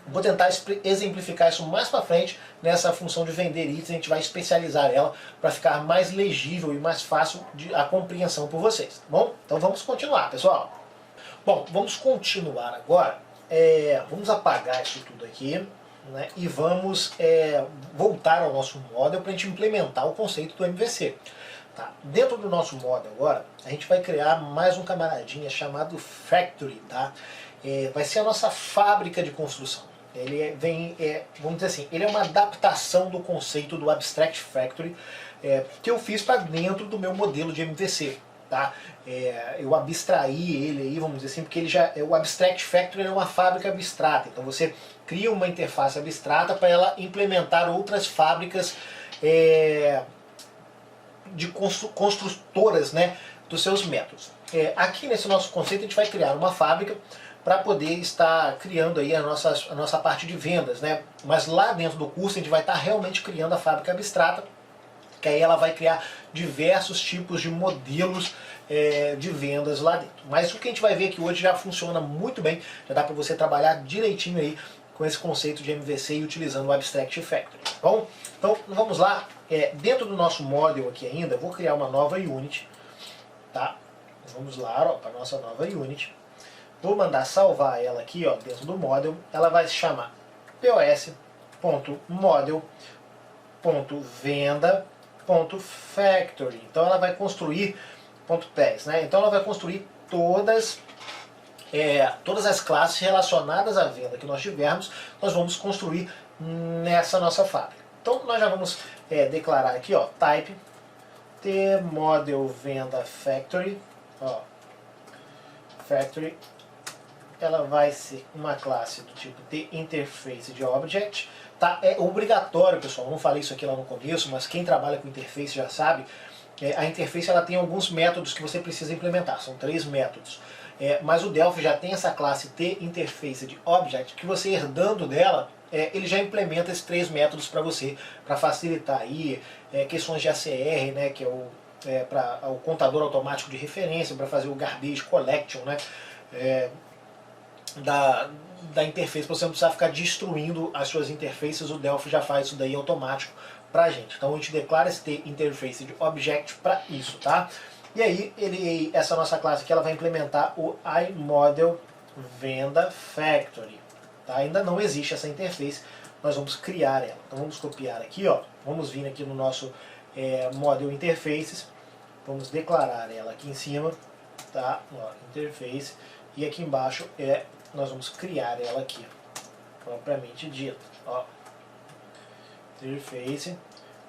vou tentar exemplificar isso mais para frente nessa função de vender itens. A gente vai especializar ela para ficar mais legível e mais fácil a compreensão por vocês, tá bom? Então vamos continuar, pessoal. Bom, vamos continuar agora. Vamos apagar isso tudo aqui, né, e vamos voltar ao nosso model para a gente implementar o conceito do MVC. Tá? Dentro do nosso model agora, a gente vai criar mais um camaradinha chamado Factory. Tá? Vai ser a nossa fábrica de construção. Ele vem, vamos dizer assim, ele é uma adaptação do conceito do Abstract Factory que eu fiz para dentro do meu modelo de MVC. Tá? Eu abstraí ele aí, vamos dizer assim, porque o Abstract Factory é uma fábrica abstrata. Então você cria uma interface abstrata para ela implementar outras fábricas de construtoras, né, dos seus métodos. Aqui nesse nosso conceito a gente vai criar uma fábrica para poder estar criando aí a nossa parte de vendas, né? Mas lá dentro do curso a gente vai estar realmente criando a fábrica abstrata, que aí ela vai criar diversos tipos de modelos de vendas lá dentro. Mas o que a gente vai ver aqui hoje já funciona muito bem, já dá para você trabalhar direitinho aí com esse conceito de MVC e utilizando o Abstract Factory. Tá bom? Então vamos lá, dentro do nosso model aqui ainda, eu vou criar uma nova unit, tá? Vamos lá para a nossa nova unit. Vou mandar salvar ela aqui, ó, dentro do model. Ela vai se chamar pos.model.venda.factory. Então ela vai construir .10, né? Então ela vai construir todas as classes relacionadas à venda que nós tivermos, nós vamos construir nessa nossa fábrica. Então nós já vamos declarar aqui, ó, type tModel venda factory, ó, factory. Ela vai ser uma classe do tipo tInterface de object. Tá? É obrigatório, pessoal, eu não falei isso aqui lá no começo, mas quem trabalha com interface já sabe, a interface ela tem alguns métodos que você precisa implementar, são 3 métodos. Mas o Delphi já tem essa classe tInterface de object, que você herdando dela, ele já implementa esses 3 métodos para você, para facilitar aí questões de ACR, né, que é para o contador automático de referência, para fazer o garbage collection, né, da interface, para você não precisar ficar destruindo as suas interfaces. O Delphi já faz isso daí automático pra gente. Então a gente declara esse interface de object para isso, tá? E aí essa nossa classe aqui ela vai implementar o iModel Venda Factory. Tá? Ainda não existe essa interface, nós vamos criar ela. Então vamos copiar aqui, ó. Vamos vir aqui no nosso Model Interfaces, vamos declarar ela aqui em cima, tá? Ó, interface. E aqui embaixo nós vamos criar ela aqui, propriamente dita. Ó, interface,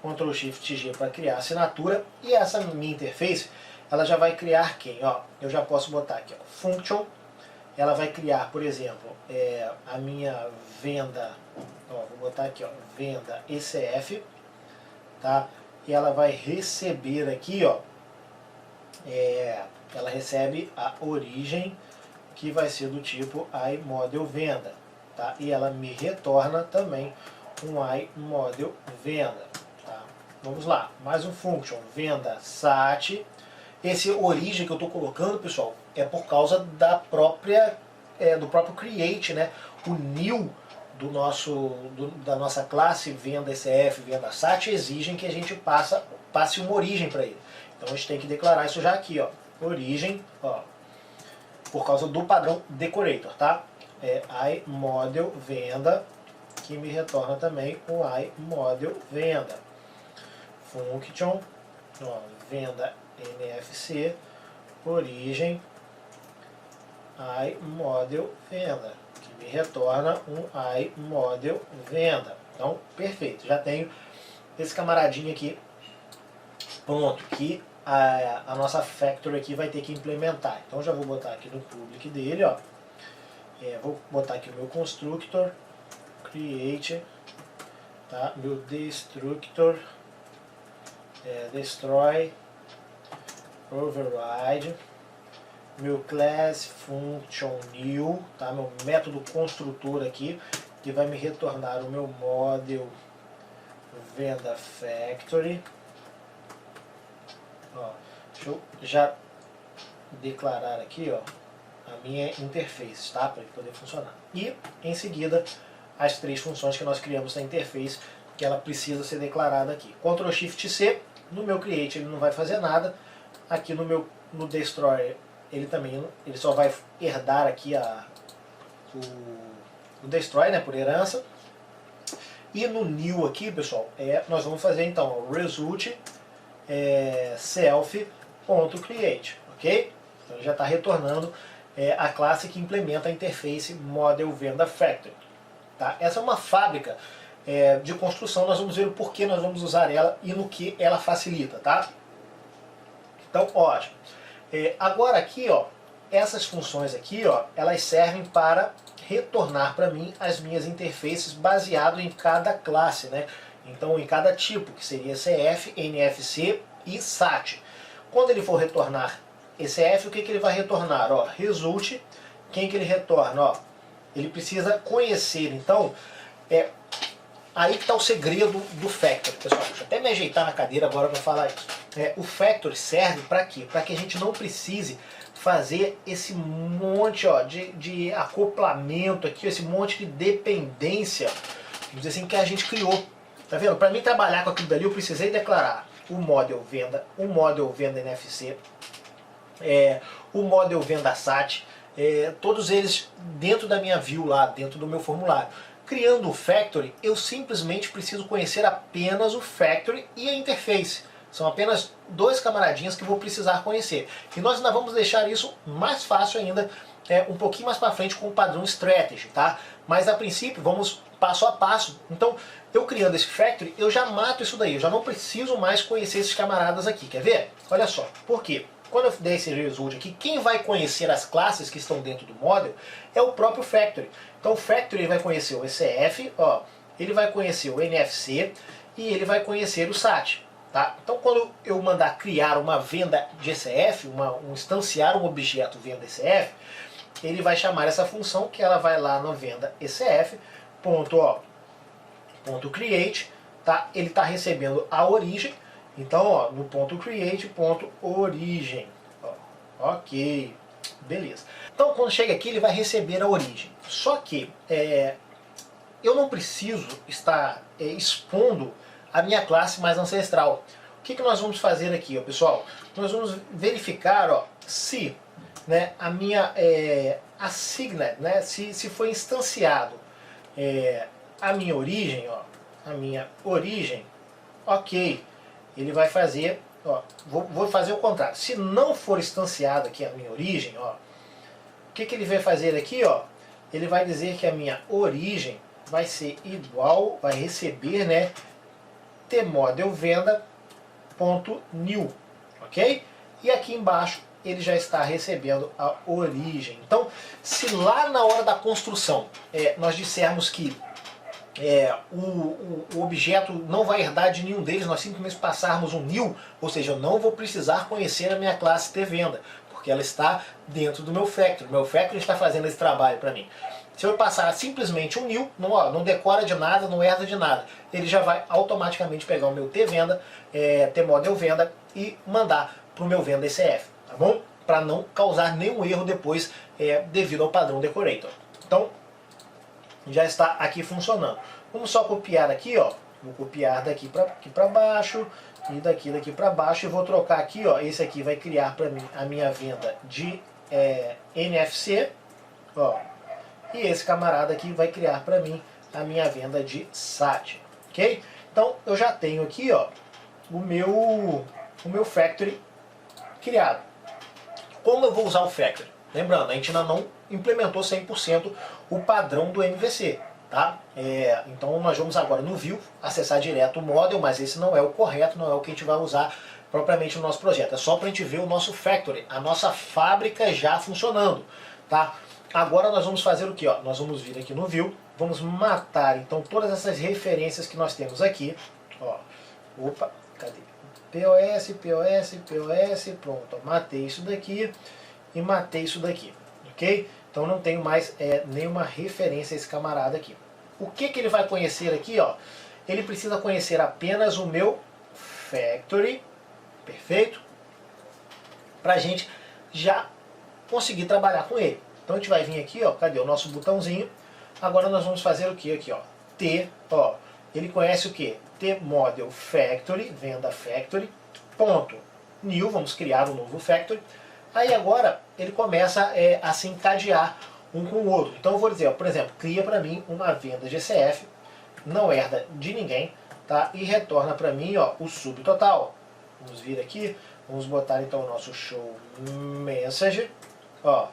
Ctrl Shift G para criar a assinatura. E essa minha interface, ela já vai criar quem? Ó, eu já posso botar aqui, ó, function. Ela vai criar, por exemplo, a minha venda. Ó, vou botar aqui, ó, venda ECF, tá? E ela vai receber aqui, ó, ela recebe a origem, que vai ser do tipo iModel Venda, tá? E ela me retorna também um iModel Venda, tá? Vamos lá, mais um function, venda sat. Esse origem que eu estou colocando, pessoal, é por causa da própria, do próprio create, né? O new da nossa classe venda ECF, venda sat, exigem que a gente passe uma origem para ele. Então a gente tem que declarar isso já aqui, ó, origem, ó, por causa do padrão decorator, tá? iModel Venda, que me retorna também o iModel Venda. Function, ó, venda NFC, origem, iModel Venda, que me retorna um iModel Venda. Então, perfeito, já tenho esse camaradinho aqui pronto, que a nossa factory aqui vai ter que implementar. Então já vou botar aqui no public dele, ó. Vou botar aqui o meu constructor, create, tá? Meu destructor, destroy, override, meu class function new, tá? Meu método construtor aqui, que vai me retornar o meu model venda factory. Ó, deixa eu já declarar aqui, ó, a minha interface, tá? Para ele poder funcionar. E, em seguida, as 3 funções que nós criamos na interface, que ela precisa ser declarada aqui. Ctrl Shift C, no meu create ele não vai fazer nada, aqui no destroy ele só vai herdar aqui o destroy, né, por herança. E no new aqui, pessoal, nós vamos fazer então o result self.create, ok? Então ele já está retornando a classe que implementa a interface Model Venda Factory. Tá? Essa é uma fábrica de construção, nós vamos ver o porquê nós vamos usar ela e no que ela facilita, tá? Então, ótimo. Agora aqui, ó, essas funções aqui, ó, elas servem para retornar para mim as minhas interfaces baseado em cada classe, né? Então, em cada tipo, que seria CF, NFC e SAT. Quando ele for retornar ECF, o que ele vai retornar? Ó, result, quem que ele retorna? Ó, ele precisa conhecer, então, aí que está o segredo do Factory, pessoal. Deixa eu até me ajeitar na cadeira agora para falar isso. O Factory serve para quê? Para que a gente não precise fazer esse monte, ó, de acoplamento aqui, esse monte de dependência, vamos dizer assim, que a gente criou. Tá vendo? Para mim trabalhar com aquilo dali, eu precisei declarar o Model Venda, o Model Venda NFC, o Model Venda SAT, todos eles dentro da minha view lá, dentro do meu formulário. Criando o Factory, eu simplesmente preciso conhecer apenas o Factory e a interface. São apenas 2 camaradinhas que eu vou precisar conhecer. E nós ainda vamos deixar isso mais fácil ainda, um pouquinho mais para frente com o padrão Strategy, tá? Mas a princípio, vamos passo a passo. Então, eu criando esse Factory, eu já mato isso daí. Eu já não preciso mais conhecer esses camaradas aqui. Quer ver? Olha só. Por quê? Quando eu der esse result aqui, quem vai conhecer as classes que estão dentro do model é o próprio Factory. Então o Factory vai conhecer o ECF, ó, ele vai conhecer o NFC e ele vai conhecer o SAT. Tá? Então quando eu mandar criar uma venda de ECF, instanciar um objeto venda ECF, ele vai chamar essa função que ela vai lá no venda ECF, ponto create, tá? Ele está recebendo a origem. Então, ó, no ponto create, ponto origem. Ó, ok, beleza. Então, quando chega aqui, ele vai receber a origem. Só que eu não preciso estar expondo a minha classe mais ancestral. O que nós vamos fazer aqui, ó, pessoal? Nós vamos verificar, ó, se, né, a minha assigned, né, se foi instanciado a minha origem, ó, ok. Ele vai fazer, ó, vou fazer o contrário. Se não for instanciado aqui a minha origem, ó, o que ele vai fazer aqui, ó? Ele vai dizer que a minha origem vai ser igual, vai receber, né, tModelVenda.new, ok? E aqui embaixo ele já está recebendo a origem. Então, se lá na hora da construção nós dissermos que o objeto não vai herdar de nenhum deles, nós simplesmente passarmos um new, ou seja, eu não vou precisar conhecer a minha classe tVenda, porque ela está dentro do meu Factory. O meu Factory está fazendo esse trabalho para mim. Se eu passar simplesmente um new, não decora de nada, não herda de nada, ele já vai automaticamente pegar o meu tVenda, tModelVenda e mandar para o meu venda ECF, tá bom? Para não causar nenhum erro depois devido ao padrão decorator. Então, já está aqui funcionando. Vamos só copiar aqui, ó. Vou copiar daqui para baixo e daqui para baixo e vou trocar aqui, ó. Esse aqui vai criar para mim a minha venda de NFC, ó. E esse camarada aqui vai criar para mim a minha venda de SAT, ok? Então eu já tenho aqui, ó, o meu Factory criado. Como eu vou usar o Factory? Lembrando, a gente ainda não implementou 100% o padrão do MVC, tá? Então nós vamos agora no View acessar direto o Model, mas esse não é o correto, não é o que a gente vai usar propriamente no nosso projeto. É só para a gente ver o nosso Factory, a nossa fábrica já funcionando, tá? Agora nós vamos fazer o que? Nós vamos vir aqui no View, vamos matar então todas essas referências que nós temos aqui. Ó, opa, cadê? POS, pronto. Matei isso daqui e matei isso daqui, ok? Então não tenho mais nenhuma referência a esse camarada aqui. O que ele vai conhecer aqui? Ó? Ele precisa conhecer apenas o meu Factory, perfeito? Pra gente já conseguir trabalhar com ele. Então a gente vai vir aqui, ó, cadê o nosso botãozinho? Agora nós vamos fazer o que aqui, ó? T, ó, ele conhece o que? T-Model Factory, venda Factory, ponto, new, vamos criar um novo Factory. Aí agora ele começa a se encadear um com o outro. Então eu vou dizer, ó, por exemplo, cria para mim uma venda GCF, não herda de ninguém, tá? E retorna para mim, ó, o subtotal. Vamos vir aqui, vamos botar então o nosso show message, ó,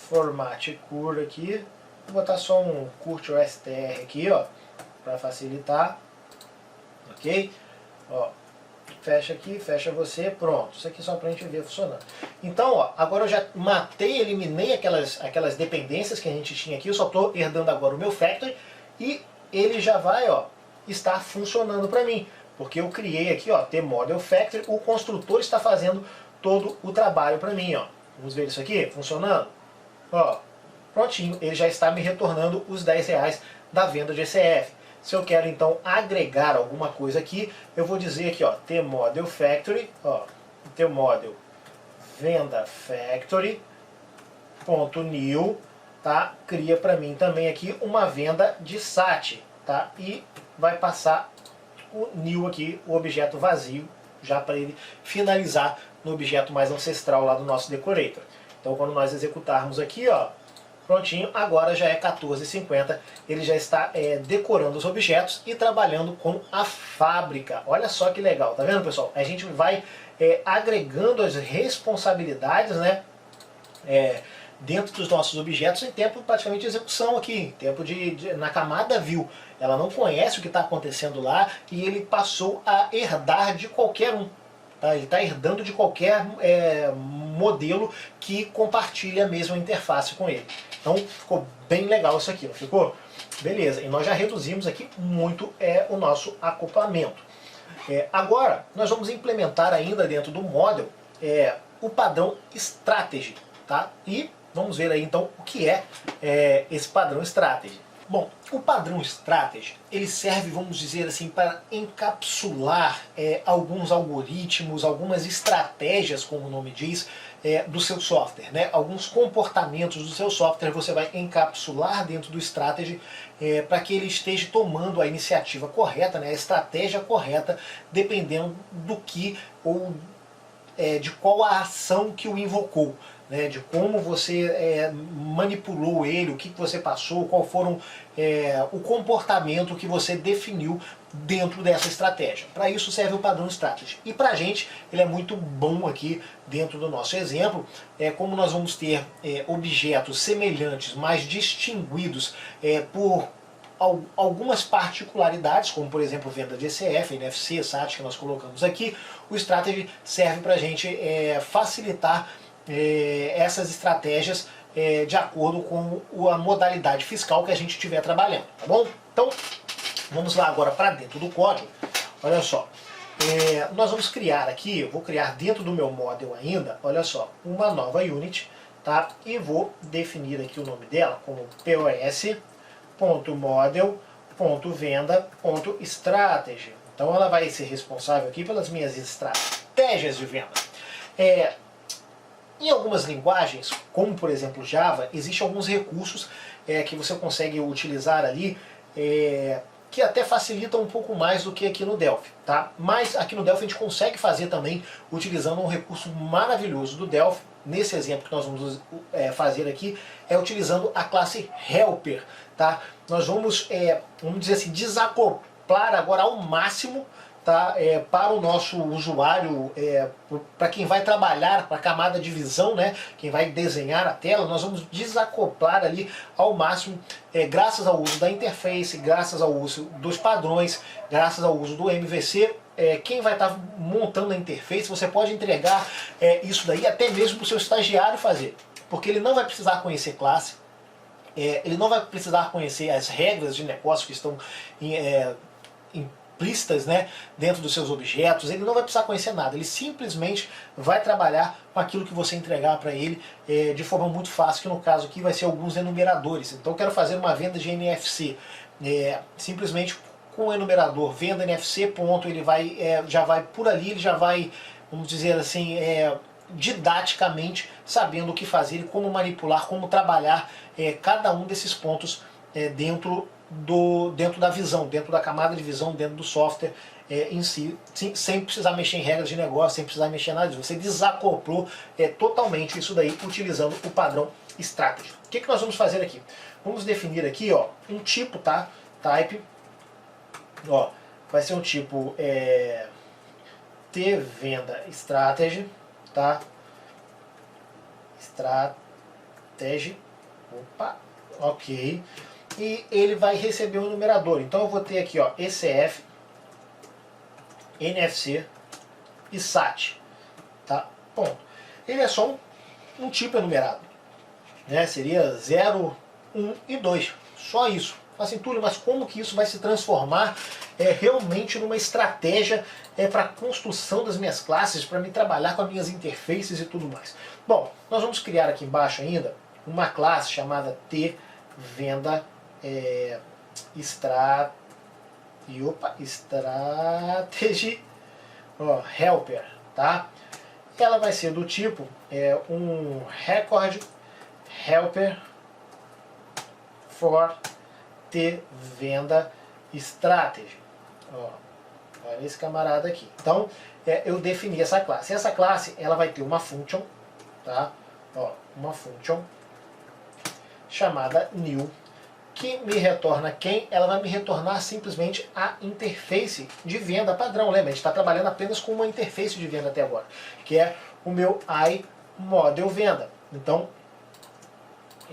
format cur aqui, vou botar só um curte OSTR aqui, ó, para facilitar, ok? Ó, fecha aqui, fecha você, pronto. Isso aqui só para a gente ver funcionando. Então, ó, agora eu já matei, eliminei aquelas dependências que a gente tinha aqui, eu só estou herdando agora o meu factory e ele já vai, ó, estar funcionando para mim, porque eu criei aqui, ó, T-Model Factory, o construtor está fazendo todo o trabalho para mim, ó. Vamos ver isso aqui funcionando? Ó, prontinho, ele já está me retornando os R$10 da venda GCF. Se eu quero então agregar alguma coisa aqui, eu vou dizer aqui, ó, T-Model Factory, ó, T-Model venda Factory, ponto new, tá? Cria para mim também aqui uma venda de SAT, tá? E vai passar o new aqui, o objeto vazio, já para ele finalizar no objeto mais ancestral lá do nosso decorator. Então quando nós executarmos aqui, ó, prontinho, agora já é 14h50, ele já está decorando os objetos e trabalhando com a fábrica. Olha só que legal, tá vendo, pessoal? A gente vai agregando as responsabilidades, né, dentro dos nossos objetos em tempo praticamente de execução aqui, tempo na camada view. Ela não conhece o que está acontecendo lá e ele passou a herdar de qualquer um. Tá? Ele está herdando de qualquer modelo que compartilha a mesma interface com ele. Então ficou bem legal isso aqui, não ficou? Beleza, e nós já reduzimos aqui muito o nosso acoplamento. Agora nós vamos implementar ainda dentro do model o padrão Strategy, tá? E vamos ver aí então o que é esse padrão Strategy. Bom, o padrão Strategy, ele serve, vamos dizer assim, para encapsular alguns algoritmos, algumas estratégias, como o nome diz, do seu software, né? Alguns comportamentos do seu software você vai encapsular dentro do Strategy para que ele esteja tomando a iniciativa correta, né? A estratégia correta, dependendo do que ou de qual a ação que o invocou. Né, de como você manipulou ele, o que você passou, qual foram o comportamento que você definiu dentro dessa estratégia. Para isso serve o padrão Strategy. E para a gente ele é muito bom aqui dentro do nosso exemplo, como nós vamos ter objetos semelhantes, mas distinguidos por algumas particularidades, como por exemplo venda de ECF, NFC, SAT que nós colocamos aqui, o Strategy serve para a gente facilitar essas estratégias de acordo com a modalidade fiscal que a gente estiver trabalhando, tá bom? Então, vamos lá agora para dentro do código. Olha só, nós vamos criar aqui, eu vou criar dentro do meu model ainda, olha só, uma nova unit, tá? E vou definir aqui o nome dela como pos.model.venda.strategy. Então ela vai ser responsável aqui pelas minhas estratégias de venda. Em algumas linguagens, como por exemplo Java, existem alguns recursos que você consegue utilizar ali, que até facilitam um pouco mais do que aqui no Delphi, tá? Mas aqui no Delphi a gente consegue fazer também utilizando um recurso maravilhoso do Delphi. Nesse exemplo que nós vamos fazer aqui, utilizando a classe Helper, tá? Nós vamos dizer assim, desacoplar agora ao máximo, tá, para o nosso usuário, para quem vai trabalhar, para a camada de visão, né, quem vai desenhar a tela, nós vamos desacoplar ali ao máximo, graças ao uso da interface, graças ao uso dos padrões, graças ao uso do MVC. Quem vai estar montando a interface, você pode entregar isso daí até mesmo para o seu estagiário fazer, porque ele não vai precisar conhecer classe, ele não vai precisar conhecer as regras de negócio que estão implícitas, né, dentro dos seus objetos, ele não vai precisar conhecer nada, ele simplesmente vai trabalhar com aquilo que você entregar para ele de forma muito fácil, que no caso aqui vai ser alguns enumeradores. Então eu quero fazer uma venda de NFC, simplesmente com o enumerador venda NFC, ponto, ele vai, já vai por ali, ele já vai, vamos dizer assim, didaticamente, sabendo o que fazer e como manipular, como trabalhar cada um desses pontos dentro da visão, dentro da camada de visão, dentro do software em si, sem precisar mexer em regras de negócio, sem precisar mexer em nada disso. Você desacoplou totalmente isso daí utilizando o padrão Strategy. O que nós vamos fazer aqui? Vamos definir aqui, ó, um tipo, tá? Type, ó, vai ser um tipo T-Venda Strategy, tá? Strategy, opa, ok. E ele vai receber um numerador. Então eu vou ter aqui, ó, ECF, NFC e SAT, tá? Ponto. Ele é só um tipo enumerado, né? Seria 0, 1 e 2, só isso. Assim, Túlio, mas como que isso vai se transformar realmente numa estratégia para a construção das minhas classes, para me trabalhar com as minhas interfaces e tudo mais? Bom, nós vamos criar aqui embaixo ainda uma classe chamada T-Venda Strategy Helper, tá? Ela vai ser do tipo um Record Helper for T-Venda Strategy. Ó, olha esse camarada aqui. Então, eu defini essa classe. Essa classe, ela vai ter uma function, tá? Ó, uma function chamada new, que me retorna quem? Ela vai me retornar simplesmente a interface de venda padrão. Lembra, a gente está trabalhando apenas com uma interface de venda até agora, que é o meu iModel Venda. Então,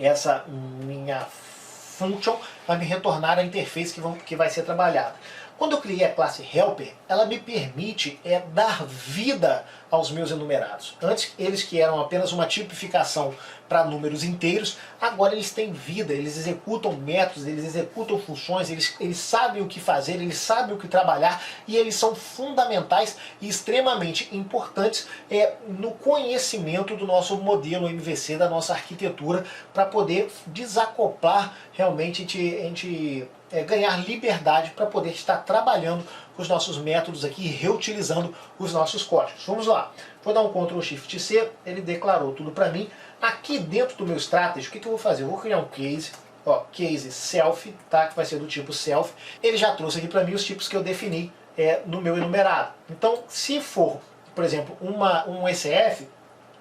essa minha function vai me retornar a interface que vai ser trabalhada. Quando eu criei a classe Helper, ela me permite dar vida aos meus enumerados. Antes, eles que eram apenas uma tipificação para números inteiros, agora eles têm vida, eles executam métodos, eles executam funções, eles sabem o que fazer, eles sabem o que trabalhar, e eles são fundamentais e extremamente importantes no conhecimento do nosso modelo MVC, da nossa arquitetura, para poder desacoplar realmente, a gente ganhar liberdade para poder estar trabalhando com os nossos métodos aqui e reutilizando os nossos códigos. Vamos lá. Vou dar um Ctrl Shift C, ele declarou tudo para mim. Aqui dentro do meu strategy, o que eu vou fazer? Eu vou criar um case, ó, case self, tá? Que vai ser do tipo self. Ele já trouxe aqui para mim os tipos que eu defini no meu enumerado. Então, se for, por exemplo, um ECF,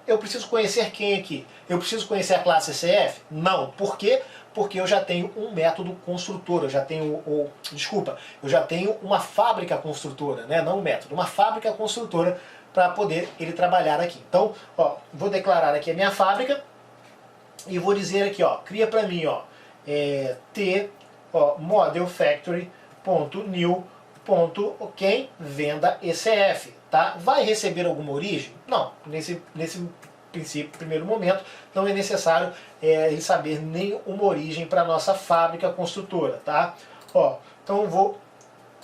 eu preciso conhecer quem aqui? Eu preciso conhecer a classe ECF? Não. Por quê? Porque eu já tenho um método construtor, eu já tenho, eu já tenho uma fábrica construtora, né? Não um método, uma fábrica construtora para poder ele trabalhar aqui. Então, ó, vou declarar aqui a minha fábrica e vou dizer aqui, ó, cria para mim, ó, modelfactory.new. Venda ECF, tá? Vai receber alguma origem? Não, nesse primeiro momento, não é necessário ele saber nenhuma origem para a nossa fábrica construtora, tá? Ó, então eu vou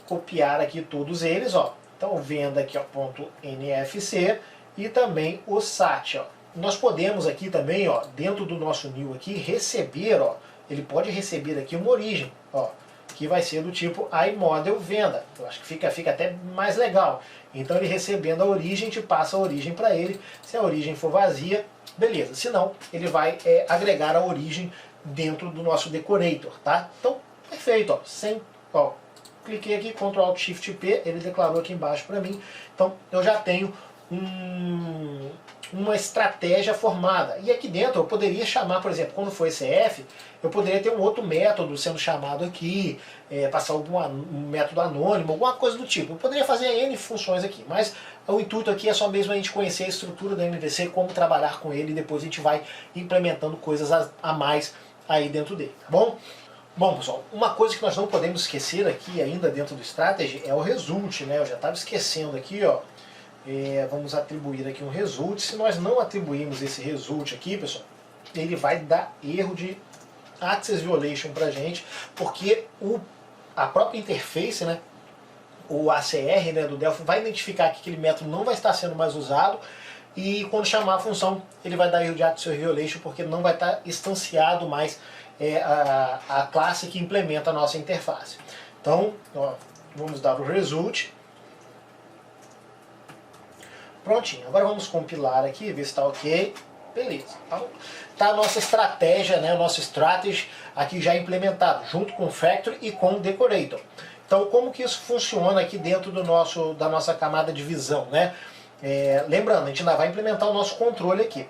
copiar aqui todos eles, ó. Então venda aqui, ó, .nfc e também o SAT, ó. Nós podemos aqui também, ó, dentro do nosso new aqui, receber, ó, ele pode receber aqui uma origem, ó, que vai ser do tipo iModel Venda. Eu acho que fica até mais legal. Então ele recebendo a origem, a gente passa a origem para ele. Se a origem for vazia, beleza. Se não, ele vai agregar a origem dentro do nosso decorator, tá? Então, perfeito, ó. Cliquei aqui, Ctrl Alt Shift P, ele declarou aqui embaixo para mim. Então eu já tenho uma estratégia formada. E aqui dentro eu poderia chamar, por exemplo, quando for ECF, eu poderia ter um outro método sendo chamado aqui, passar um método anônimo, alguma coisa do tipo. Eu poderia fazer N funções aqui, mas o intuito aqui é só mesmo a gente conhecer a estrutura do MVC, como trabalhar com ele, e depois a gente vai implementando coisas a mais aí dentro dele, tá bom? Bom, pessoal, uma coisa que nós não podemos esquecer aqui ainda dentro do Strategy é o result, né? Eu já estava esquecendo aqui, ó. Vamos atribuir aqui um result. Se nós não atribuirmos esse result aqui, pessoal, ele vai dar erro de access violation pra gente, porque a própria interface, né, o ACR, né, do Delphi vai identificar que aquele método não vai estar sendo mais usado, e quando chamar a função ele vai dar erro de access violation, porque não vai estar instanciado mais a classe que implementa a nossa interface. Então, ó, vamos dar o result. Prontinho. Agora vamos compilar aqui, ver se está ok. Beleza. Então, tá a nossa estratégia, né, o nosso strategy aqui já implementado, junto com o Factory e com o Decorator. Então, como que isso funciona aqui dentro da nossa camada de visão, né? Lembrando, a gente ainda vai implementar o nosso controle aqui.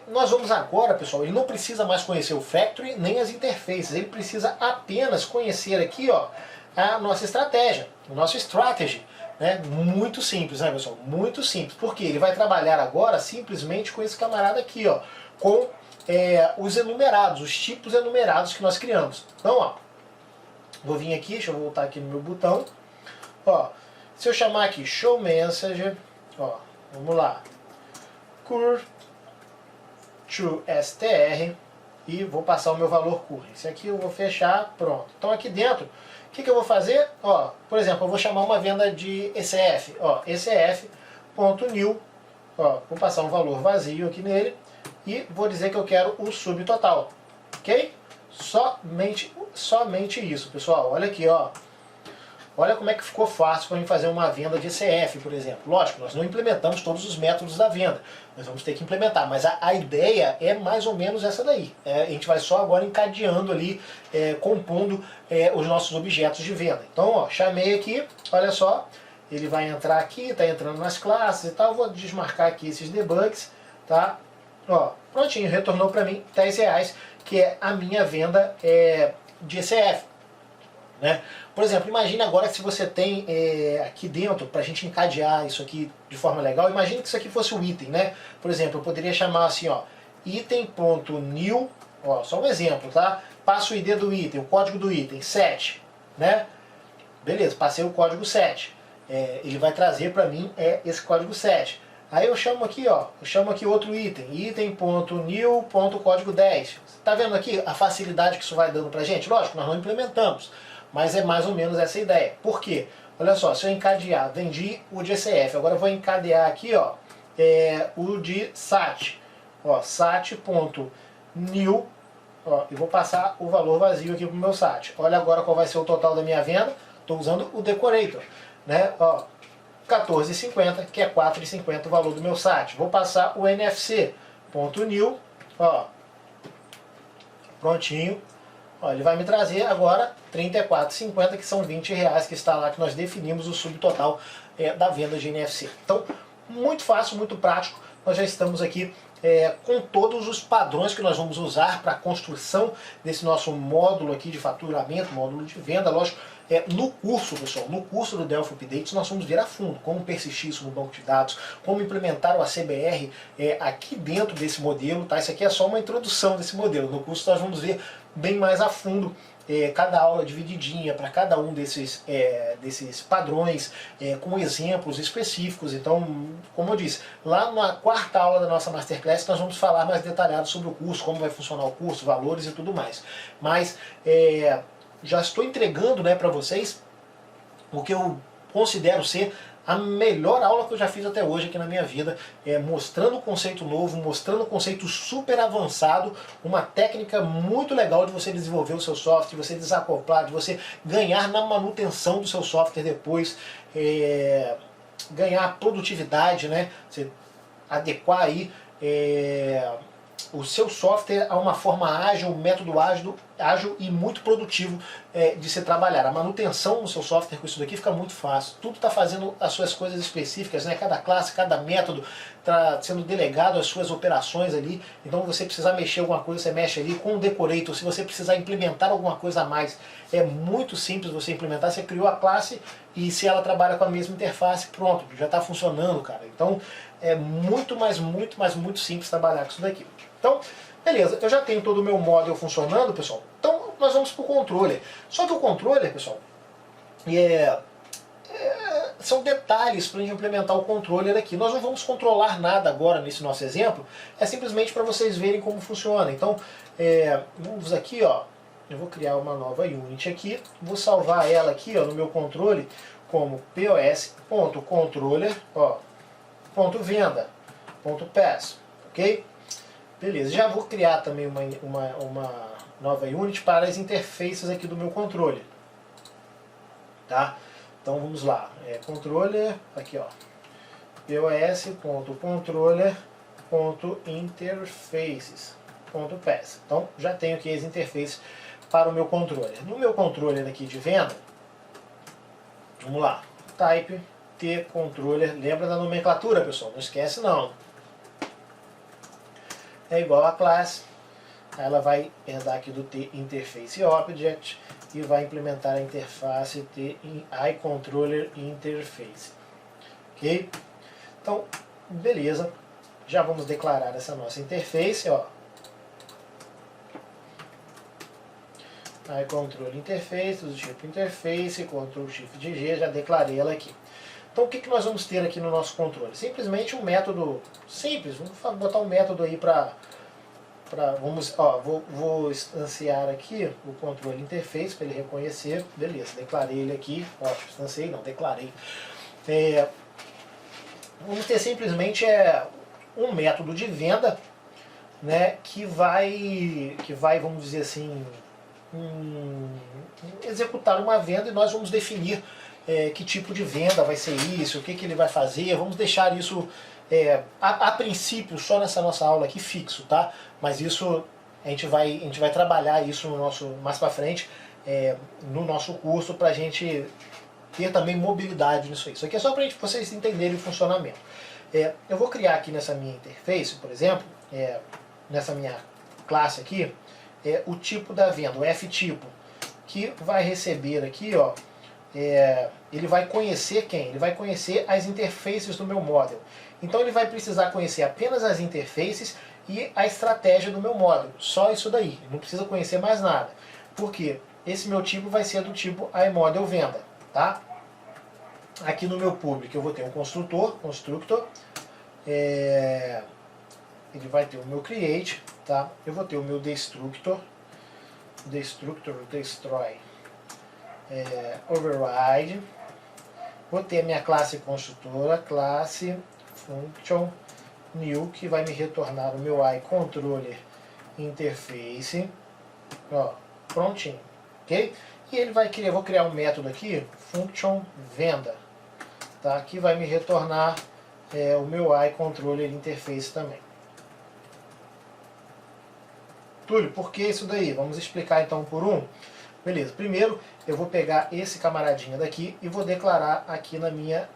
Nós vamos agora, pessoal, ele não precisa mais conhecer o Factory nem as interfaces, ele precisa apenas conhecer aqui, ó, a nossa estratégia, o nosso strategy. Né? Muito simples, né, pessoal? Muito simples, porque ele vai trabalhar agora simplesmente com esse camarada aqui, ó, com os enumerados, os tipos enumerados que nós criamos. Então, ó, vou vir aqui, deixa eu voltar aqui no meu botão. Ó, se eu chamar aqui Show Message, ó, vamos lá, Cur to STR, e vou passar o meu valor current. Esse aqui eu vou fechar, pronto. Então aqui dentro, o que eu vou fazer? Ó, por exemplo, eu vou chamar uma venda de ECF, ó, ECF.new, ó, vou passar um valor vazio aqui nele e vou dizer que eu quero o subtotal, ok? Somente isso, pessoal. Olha aqui, ó. Olha como é que ficou fácil para mim fazer uma venda de ECF, por exemplo. Lógico, nós não implementamos todos os métodos da venda. Nós vamos ter que implementar, mas a ideia é mais ou menos essa daí. A gente vai só agora encadeando ali, compondo os nossos objetos de venda. Então, ó, chamei aqui, olha só, ele vai entrar aqui, está entrando nas classes e tal. Vou desmarcar aqui esses debugs, tá? Ó, prontinho, retornou para mim R$10, que é a minha venda de ECF. Né? Por exemplo, imagine agora que se você tem aqui dentro, para a gente encadear isso aqui de forma legal, imagine que isso aqui fosse o item, né? Por exemplo, eu poderia chamar assim, ó, item.new, ó, só um exemplo, tá? Passo o ID do item, o código do item, 7, né? Beleza, passei o código 7. Ele vai trazer para mim esse código 7. Aí eu chamo aqui, ó, eu chamo aqui outro item, item.new.código 10. Tá vendo aqui a facilidade que isso vai dando pra gente? Lógico, nós não implementamos, mas é mais ou menos essa ideia. Por quê? Olha só, se eu encadear, vendi o de ECF, agora eu vou encadear aqui, ó, o de SAT, ó, SAT.new, ó, e vou passar o valor vazio aqui pro meu SAT. Olha agora qual vai ser o total da minha venda. Estou usando o Decorator, né? Ó, 14,50, que é 4,50 o valor do meu SAT. Vou passar o NFC.new, ó, prontinho. Ó, ele vai me trazer agora 34,50, que são R$20 que está lá, que nós definimos o subtotal da venda de NFC. Então, muito fácil, muito prático. Nós já estamos aqui com todos os padrões que nós vamos usar para a construção desse nosso módulo aqui de faturamento, módulo de venda. Lógico, no curso, pessoal, no curso do Delphi Updates, nós vamos ver a fundo como persistir isso no banco de dados, como implementar o ACBR aqui dentro desse modelo, tá? Isso aqui é só uma introdução desse modelo. No curso nós vamos ver bem mais a fundo cada aula divididinha para cada um desses padrões, com exemplos específicos. Então, como eu disse, lá na quarta aula da nossa Masterclass nós vamos falar mais detalhado sobre o curso, como vai funcionar o curso, valores e tudo mais. Mas já estou entregando, né, para vocês o que eu considero ser a melhor aula que eu já fiz até hoje aqui na minha vida, mostrando um conceito novo, mostrando um conceito super avançado, uma técnica muito legal de você desenvolver o seu software, de você desacoplar, de você ganhar na manutenção do seu software depois, ganhar produtividade, né? Você adequar aí o seu software a uma forma ágil, um método ágil e muito produtivo de se trabalhar. A manutenção no seu software com isso daqui fica muito fácil. Tudo está fazendo as suas coisas específicas, né? Cada classe, cada método está sendo delegado às suas operações ali. Então, você precisar mexer alguma coisa, você mexe ali com o Decorator. Se você precisar implementar alguma coisa a mais, é muito simples você implementar. Você criou a classe e se ela trabalha com a mesma interface, pronto, já está funcionando, cara. Então, é muito simples trabalhar com isso daqui. Então, beleza, eu já tenho todo o meu módulo funcionando, pessoal. Então, nós vamos para o controller. Só que o controller, pessoal, são detalhes para a gente implementar o controller aqui. Nós não vamos controlar nada agora nesse nosso exemplo, é simplesmente para vocês verem como funciona. Então, vamos aqui, ó, eu vou criar uma nova unit aqui, vou salvar ela aqui, ó, no meu controle como pos.controller, ó, .venda.pass, ok? Beleza, já vou criar também uma nova unit para as interfaces aqui do meu controle, tá? Então vamos lá, controller, aqui ó, pos.controller.interfaces.pass. Então já tenho aqui as interfaces para o meu controller. No meu controller aqui de venda, vamos lá, type T controller, lembra da nomenclatura, pessoal, não esquece não. É igual a classe, aí ela vai herdar aqui do T interface object e vai implementar a interface T iController interface. Ok? Então, beleza, já vamos declarar essa nossa interface, ó. iController interface, do tipo interface, Ctrl Shift G, já declarei ela aqui. Então o que nós vamos ter aqui no nosso controle? Simplesmente um método simples, vamos botar um método aí vou instanciar aqui o controle interface para ele reconhecer, beleza, declarei ele aqui, ótimo, instanciei, não, declarei. Vamos ter simplesmente um método de venda, né, que vai, vamos dizer assim, executar uma venda e nós vamos definir que tipo de venda vai ser isso, o que ele vai fazer, vamos deixar isso a princípio só nessa nossa aula aqui fixo, tá? Mas isso a gente vai trabalhar isso no nosso, mais para frente no nosso curso para a gente ter também mobilidade nisso aí. Isso aqui é só para vocês entenderem o funcionamento. Eu vou criar aqui nessa minha interface, por exemplo, nessa minha classe aqui, o tipo da venda, o F-tipo, que vai receber aqui, ó, ele vai conhecer quem? Ele vai conhecer as interfaces do meu model. Então ele vai precisar conhecer apenas as interfaces e a estratégia do meu model. Só isso daí, ele não precisa conhecer mais nada. Por quê? Esse meu tipo vai ser do tipo iModel venda, tá? Aqui no meu public eu vou ter um constructor, ele vai ter o meu create, tá? Eu vou ter o meu destroy, override, vou ter a minha classe construtora, classe function new, que vai me retornar o meu iController interface, ó, prontinho, ok? E ele vai criar, vou criar um método aqui, function venda, tá? Que vai me retornar o meu iController interface também. Túlio, por que isso daí? Vamos explicar então por um. Beleza, primeiro eu vou pegar esse camaradinha daqui e vou declarar aqui na minha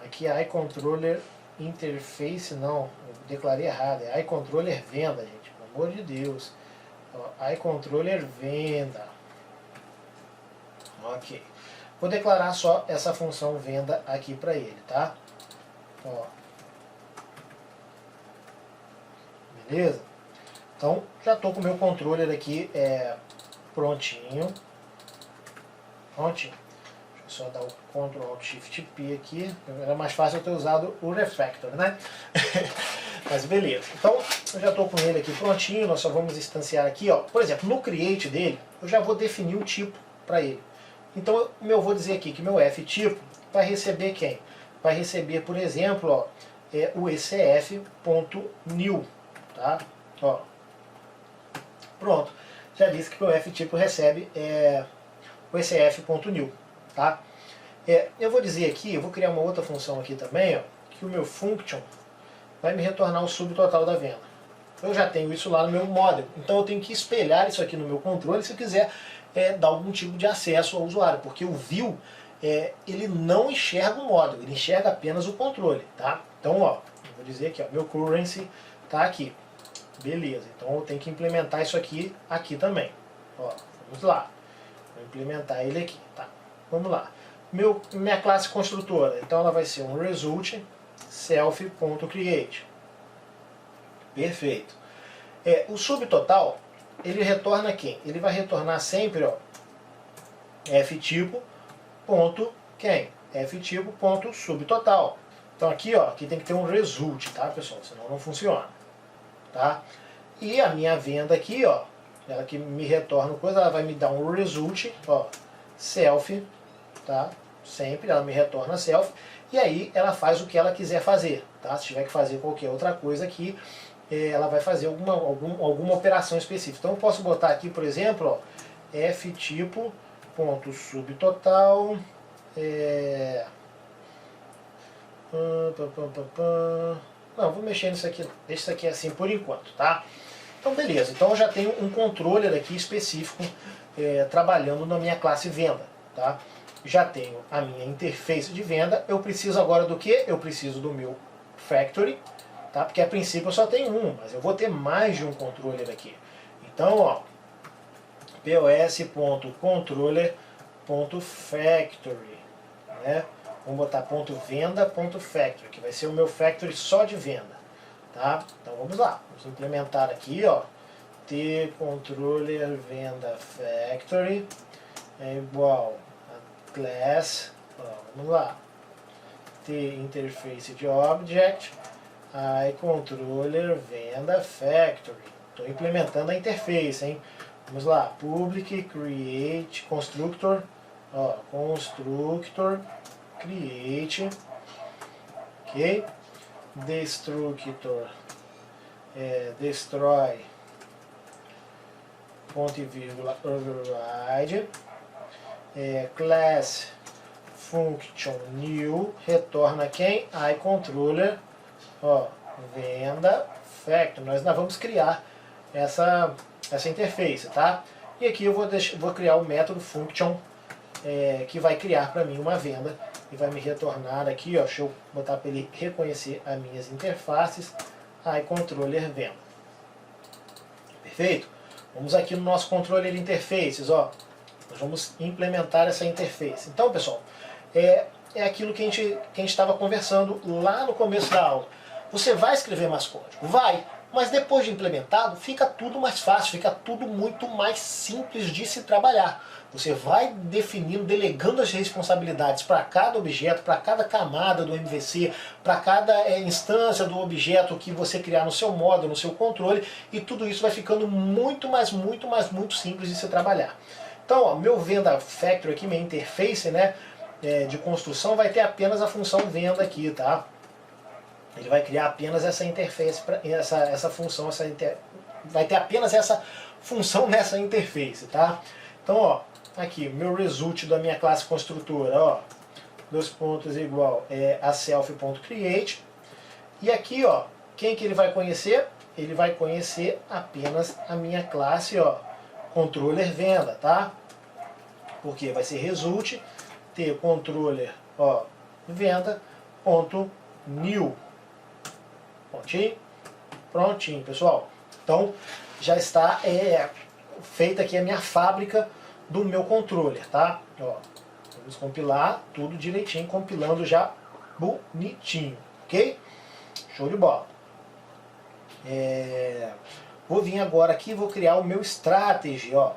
aqui iController interface, não, eu declarei errado, é iController venda, gente, pelo amor de Deus. Ó, iController venda. Ok. Vou declarar só essa função venda aqui para ele, tá? Ó. Beleza? Então, já estou com o meu controller aqui prontinho. Prontinho. Deixa eu só dar o Ctrl Alt Shift P aqui. Era mais fácil eu ter usado o Refactor, né? Mas beleza. Então, eu já estou com ele aqui prontinho. Nós só vamos instanciar aqui, ó. Por exemplo, no Create dele, eu já vou definir o tipo para ele. Então, eu vou dizer aqui que meu F-tipo vai receber quem? Vai receber, por exemplo, ó, o ECF.new, tá? Ó. Pronto. Já disse que o meu F-tipo recebe o ECF.new, tá? Eu vou dizer aqui, eu vou criar uma outra função aqui também, ó, que o meu function vai me retornar o subtotal da venda. Eu já tenho isso lá no meu model, então eu tenho que espelhar isso aqui no meu controle se eu quiser dar algum tipo de acesso ao usuário, porque o view ele não enxerga o model, ele enxerga apenas o controle, tá? Então, ó, eu vou dizer aqui, ó, meu currency tá aqui. Beleza, então eu tenho que implementar isso aqui também. Ó, vamos lá. Vou implementar ele aqui, tá? Vamos lá. Minha classe construtora, então ela vai ser um result self.create. Perfeito. O subtotal, ele retorna quem? Ele vai retornar sempre, ó, F-tipo ponto quem? F-tipo ponto subtotal. Então aqui, ó, aqui tem que ter um result, tá, pessoal? Senão não funciona. Tá? E a minha venda aqui, ó, ela que me retorna coisa, ela vai me dar um result, ó, self, tá? Sempre ela me retorna self, e aí ela faz o que ela quiser fazer, tá? Se tiver que fazer qualquer outra coisa aqui, ela vai fazer alguma operação específica. Então eu posso botar aqui, por exemplo, ó, F-tipo ponto subtotal, Não, vou mexer nisso aqui, deixa isso aqui assim por enquanto, tá? Então beleza, então eu já tenho um controller aqui específico trabalhando na minha classe venda, tá? Já tenho a minha interface de venda, eu preciso agora do que? Eu preciso do meu factory, tá? Porque a princípio eu só tenho um, mas eu vou ter mais de um controller aqui. Então, ó, pos.controller.factory, né? Vamos botar .venda.factory, que vai ser o meu factory só de venda, tá? Então vamos lá, vamos implementar aqui, ó, tController venda factory é igual a class, ó, vamos lá, tinterface de object, iController venda factory. Estou implementando a interface, hein? Vamos lá, public create constructor, ó, constructor create, ok? Destructor destroy ponto e vírgula override, class function new retorna quem? iController, ó, venda factory. Nós vamos criar essa interface, tá? E aqui eu vou criar o método function que vai criar para mim uma venda e vai me retornar aqui, ó, deixa eu botar para ele reconhecer as minhas interfaces, iController venda. Perfeito? Vamos aqui no nosso controller interfaces, ó. Nós vamos implementar essa interface. Então, pessoal, é aquilo que a gente estava conversando lá no começo da aula. Você vai escrever mais código? Vai! Mas depois de implementado, fica tudo mais fácil, fica tudo muito mais simples de se trabalhar. Você vai definindo, delegando as responsabilidades para cada objeto, para cada camada do MVC, para cada instância do objeto que você criar no seu módulo, no seu controle, e tudo isso vai ficando muito simples de se trabalhar. Então, ó, meu venda factory aqui, minha interface, né, de construção, vai ter apenas a função venda aqui, tá? Ele vai criar apenas essa interface, essa função, vai ter apenas essa função nessa interface, tá? Então, ó, aqui, meu result da minha classe construtora, ó, dois pontos igual a self.create. E aqui, ó, quem que ele vai conhecer? Ele vai conhecer apenas a minha classe, ó, controller venda, tá? Porque vai ser result ter controller, ó, venda ponto new. Prontinho? Prontinho, pessoal. Então, já está feita aqui a minha fábrica do meu controller, tá? Ó, vamos compilar tudo direitinho, compilando já bonitinho, ok? Show de bola. Vou vir agora aqui e vou criar o meu strategy, ó.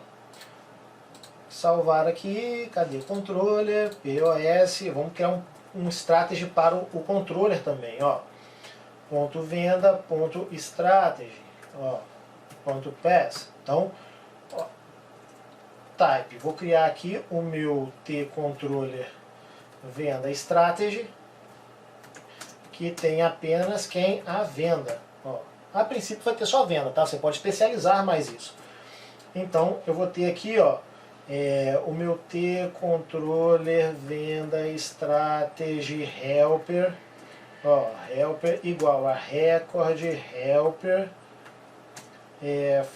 Salvar aqui, cadê o controller? POS, vamos criar um strategy para o controller também, ó. Ponto venda, ponto strategy, ó, ponto pass. Então, ó, type, vou criar aqui o meu tController venda strategy, que tem apenas quem? A venda. Ó, a princípio vai ter só venda, tá? Você pode especializar mais isso. Então, eu vou ter aqui, ó, o meu tController venda strategy helper. Ó, helper igual a record helper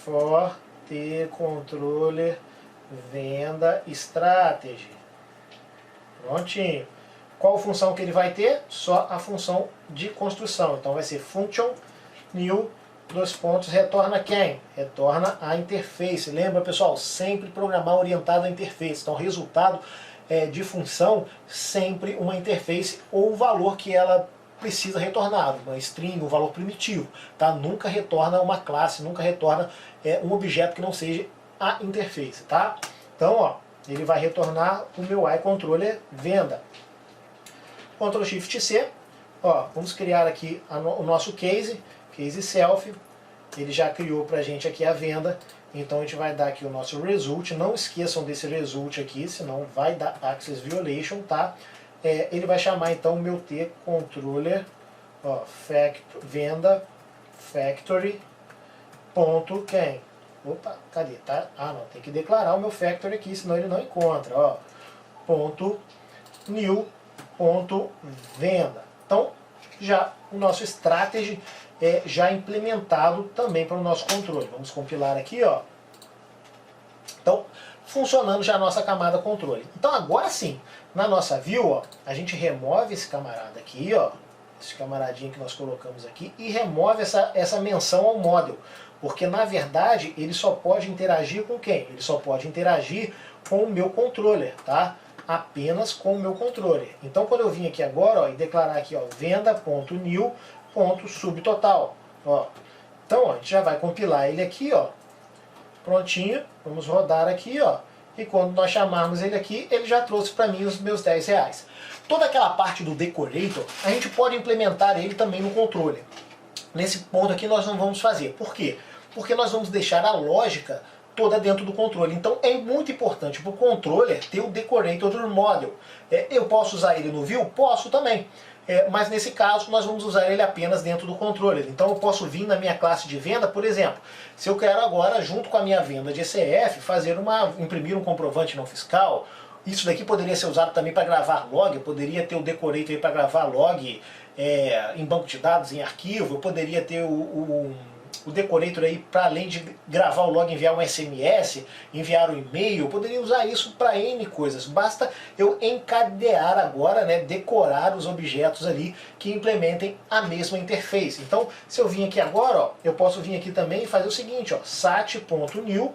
for tController venda strategy. Prontinho. Qual função que ele vai ter? Só a função de construção. Então vai ser function new, dois pontos, retorna quem? Retorna a interface. Lembra, pessoal, sempre programar orientado à interface. Então resultado de função, sempre uma interface ou o valor que ela precisa retornar, uma string, um valor primitivo, tá? Nunca retorna uma classe, nunca retorna um objeto que não seja a interface, tá? Então, ó, ele vai retornar o meu iController venda. Ctrl Shift C, ó, vamos criar aqui o nosso case self, ele já criou pra gente aqui a venda, então a gente vai dar aqui o nosso result, não esqueçam desse result aqui, senão vai dar access violation, tá? Ele vai chamar então o meu tController, ó, venda factory ponto quem? Opa, cadê? Tá? Ah, não, tem que declarar o meu factory aqui, senão ele não encontra, ó. Ponto new ponto venda. Então, já o nosso strategy é já implementado também para o nosso controle. Vamos compilar aqui, ó. Então, funcionando já a nossa camada controle. Então agora sim, na nossa view, ó, a gente remove esse camarada aqui, ó, esse camaradinho que nós colocamos aqui, e remove essa menção ao model. Porque na verdade ele só pode interagir com quem? Ele só pode interagir com o meu controller, tá? Apenas com o meu controller. Então quando eu vim aqui agora, ó, e declarar aqui, ó, venda.new.subtotal, ó. Então ó, a gente já vai compilar ele aqui, ó. Prontinho, vamos rodar aqui, ó. E quando nós chamarmos ele aqui, ele já trouxe para mim os meus R$10. Toda aquela parte do decorator, a gente pode implementar ele também no controle. Nesse ponto aqui nós não vamos fazer. Por quê? Porque nós vamos deixar a lógica toda dentro do controle. Então é muito importante para o controller ter o decorator do model. Eu posso usar ele no view? Posso também. Mas nesse caso nós vamos usar ele apenas dentro do controller. Então eu posso vir na minha classe de venda, por exemplo, se eu quero agora, junto com a minha venda de ECF, imprimir um comprovante não fiscal. Isso daqui poderia ser usado também para gravar log, eu poderia ter o decorator para gravar log em banco de dados, em arquivo, eu poderia ter o decorator aí para além de gravar o log, enviar um SMS, enviar um e-mail, eu poderia usar isso para N coisas. Basta eu encadear agora, né, decorar os objetos ali que implementem a mesma interface. Então, se eu vim aqui agora, ó, eu posso vir aqui também e fazer o seguinte, ó, sat.new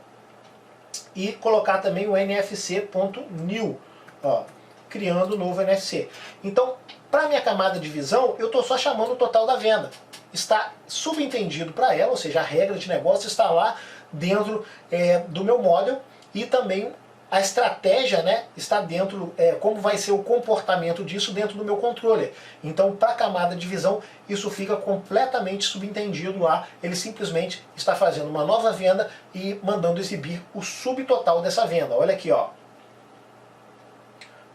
e colocar também o nfc.new, ó, criando um novo NFC. Então, para minha camada de visão, eu estou só chamando o total da venda. Está subentendido para ela, ou seja, a regra de negócio está lá dentro do meu model, e também a estratégia, né, está dentro, como vai ser o comportamento disso dentro do meu controller. Então, para a camada de visão, isso fica completamente subentendido lá. Ele simplesmente está fazendo uma nova venda e mandando exibir o subtotal dessa venda. Olha aqui, ó.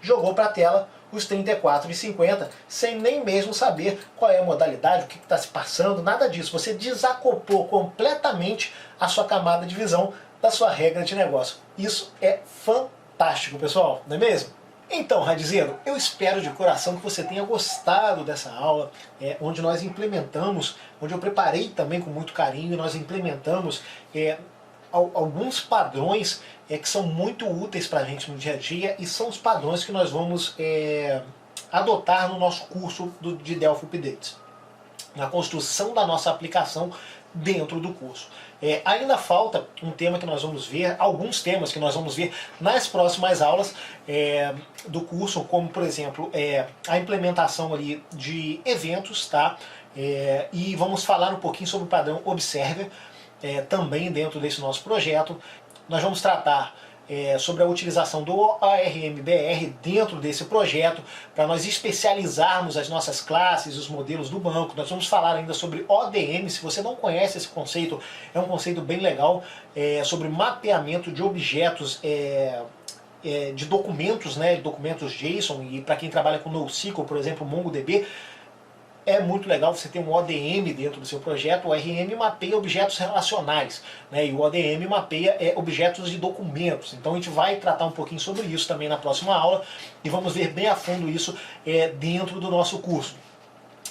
Jogou para a tela os 34,50, sem nem mesmo saber qual é a modalidade, o que está se passando, nada disso. Você desacoplou completamente a sua camada de visão da sua regra de negócio. Isso é fantástico, pessoal, não é mesmo? Então, Radizeiro, eu espero de coração que você tenha gostado dessa aula, onde nós implementamos, onde eu preparei também com muito carinho, nós implementamos alguns padrões que são muito úteis para a gente no dia a dia, e são os padrões que nós vamos adotar no nosso curso de Delphi Updates, na construção da nossa aplicação dentro do curso. Ainda falta um tema que nós vamos ver, alguns temas que nós vamos ver nas próximas aulas do curso, como por exemplo a implementação ali de eventos, tá? E vamos falar um pouquinho sobre o padrão Observer também dentro desse nosso projeto. Nós vamos tratar sobre a utilização do ARMBR dentro desse projeto, para nós especializarmos as nossas classes, os modelos do banco. Nós vamos falar ainda sobre ODM, se você não conhece esse conceito, é um conceito bem legal, sobre mapeamento de objetos, de documentos, né, documentos JSON, e para quem trabalha com NoSQL, por exemplo, MongoDB, é muito legal você ter um ODM dentro do seu projeto. O RM mapeia objetos relacionais, né, e o ODM mapeia objetos de documentos. Então a gente vai tratar um pouquinho sobre isso também na próxima aula, e vamos ver bem a fundo isso dentro do nosso curso.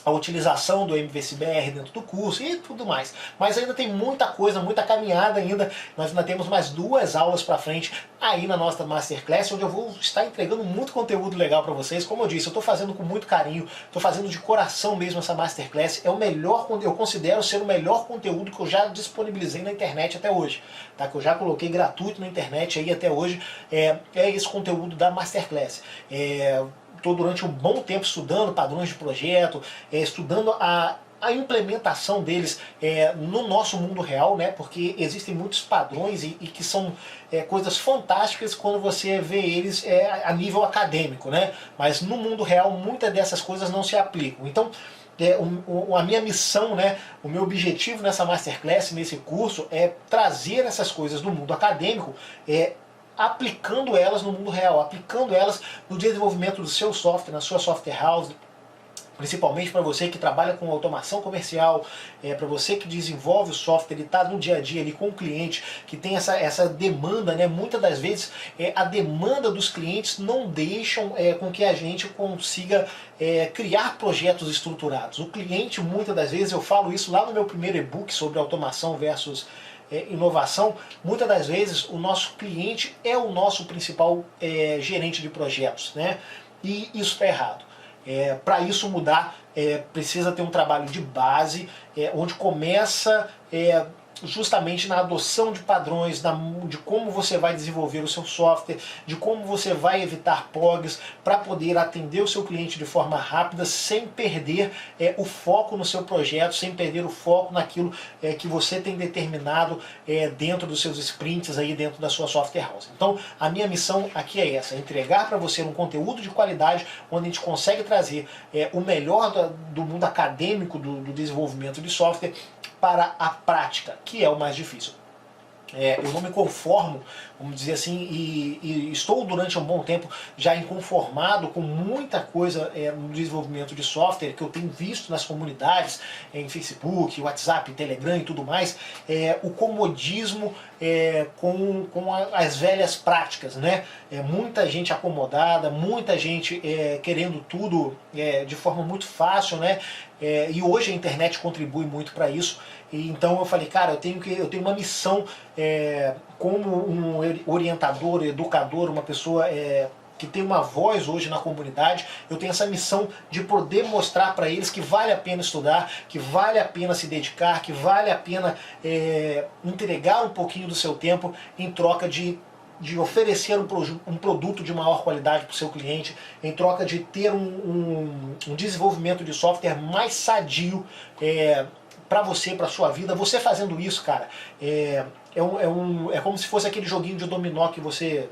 A utilização do MVCBR dentro do curso e tudo mais. Mas ainda tem muita coisa, muita caminhada ainda. Nós ainda temos mais 2 aulas para frente aí na nossa Masterclass, onde eu vou estar entregando muito conteúdo legal para vocês. Como eu disse, eu estou fazendo com muito carinho, estou fazendo de coração mesmo essa Masterclass. É o melhor, eu considero ser o melhor conteúdo que eu já disponibilizei na internet até hoje, tá? Que eu já coloquei gratuito na internet aí até hoje. É esse conteúdo da Masterclass. Estou durante um bom tempo estudando padrões de projeto, estudando a implementação deles no nosso mundo real, né? Porque existem muitos padrões e que são coisas fantásticas quando você vê eles a nível acadêmico, né? Mas no mundo real muitas dessas coisas não se aplicam. Então, a minha missão, né, o meu objetivo nessa Masterclass, nesse curso, é trazer essas coisas do mundo acadêmico, aplicando elas no mundo real, aplicando elas no desenvolvimento do seu software, na sua software house, Principalmente para você que trabalha com automação comercial, para você que desenvolve o software e está no dia a dia ali com o cliente, que tem essa demanda, né? Muitas das vezes a demanda dos clientes não deixam com que a gente consiga criar projetos estruturados. O cliente, muitas das vezes, eu falo isso lá no meu primeiro e-book sobre automação versus inovação, muitas das vezes o nosso cliente é o nosso principal gerente de projetos, né? E isso está errado. Para isso mudar, precisa ter um trabalho de base, onde começa justamente na adoção de padrões, de como você vai desenvolver o seu software, de como você vai evitar POGs para poder atender o seu cliente de forma rápida, sem perder o foco no seu projeto, sem perder o foco naquilo que você tem determinado dentro dos seus sprints, aí dentro da sua software house. Então, a minha missão aqui é essa, entregar para você um conteúdo de qualidade, onde a gente consegue trazer o melhor do mundo acadêmico do desenvolvimento de software para a prática, que é o mais difícil. Eu não me conformo, vamos dizer assim, e estou durante um bom tempo já inconformado com muita coisa no desenvolvimento de software que eu tenho visto nas comunidades, em Facebook, WhatsApp, Telegram e tudo mais, o comodismo com as velhas práticas, né? Muita gente acomodada, muita gente querendo tudo de forma muito fácil, né? E hoje a internet contribui muito para isso. E então eu falei, cara, eu tenho uma missão como um orientador, educador, uma pessoa que tem uma voz hoje na comunidade. Eu tenho essa missão de poder mostrar para eles que vale a pena estudar, que vale a pena se dedicar, que vale a pena entregar um pouquinho do seu tempo em troca de oferecer um produto de maior qualidade para o seu cliente, em troca de ter um desenvolvimento de software mais sadio para você, para sua vida. Você fazendo isso, cara, é como se fosse aquele joguinho de dominó que você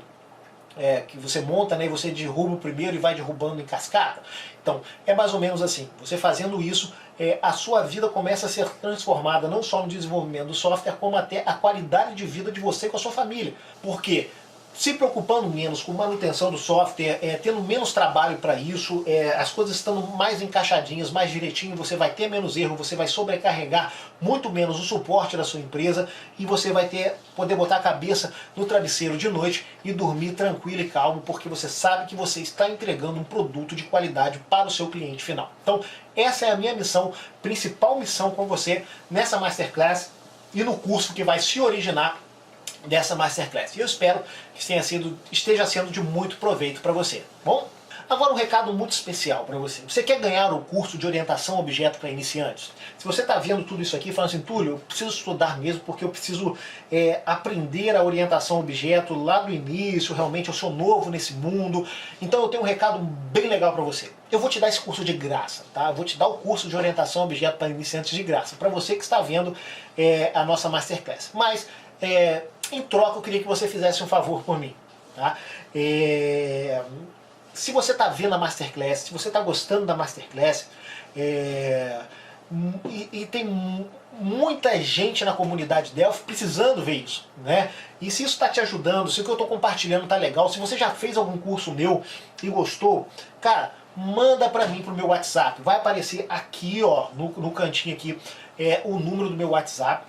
monta, né, e você derruba o primeiro e vai derrubando em cascata. Então, é mais ou menos assim. Você fazendo isso, a sua vida começa a ser transformada, não só no desenvolvimento do software, como até a qualidade de vida de você com a sua família. Por quê? Se preocupando menos com manutenção do software, tendo menos trabalho para isso, as coisas estando mais encaixadinhas, mais direitinho, você vai ter menos erro, você vai sobrecarregar muito menos o suporte da sua empresa e você vai poder botar a cabeça no travesseiro de noite e dormir tranquilo e calmo, porque você sabe que você está entregando um produto de qualidade para o seu cliente final. Então, essa é a minha missão, principal missão com você nessa Masterclass e no curso que vai se originar dessa Masterclass. E eu espero que esteja sendo de muito proveito para você. Bom, agora um recado muito especial para você. Você quer ganhar o curso de orientação a objeto para iniciantes? Se você está vendo tudo isso aqui e falando assim, Túlio, eu preciso estudar mesmo porque eu preciso aprender a orientação a objeto lá do início, realmente eu sou novo nesse mundo, então eu tenho um recado bem legal para você. Eu vou te dar esse curso de graça, tá? Eu vou te dar o curso de orientação a objeto para iniciantes de graça, para você que está vendo a nossa Masterclass. Mas, em troca, eu queria que você fizesse um favor por mim, tá? Se você está vendo a Masterclass, se você está gostando da Masterclass, e tem muita gente na comunidade Delphi precisando ver isso, né? E se isso está te ajudando, se o que eu estou compartilhando está legal, se você já fez algum curso meu e gostou, cara, manda para mim, pro meu WhatsApp. Vai aparecer aqui, ó, no cantinho aqui, o número do meu WhatsApp.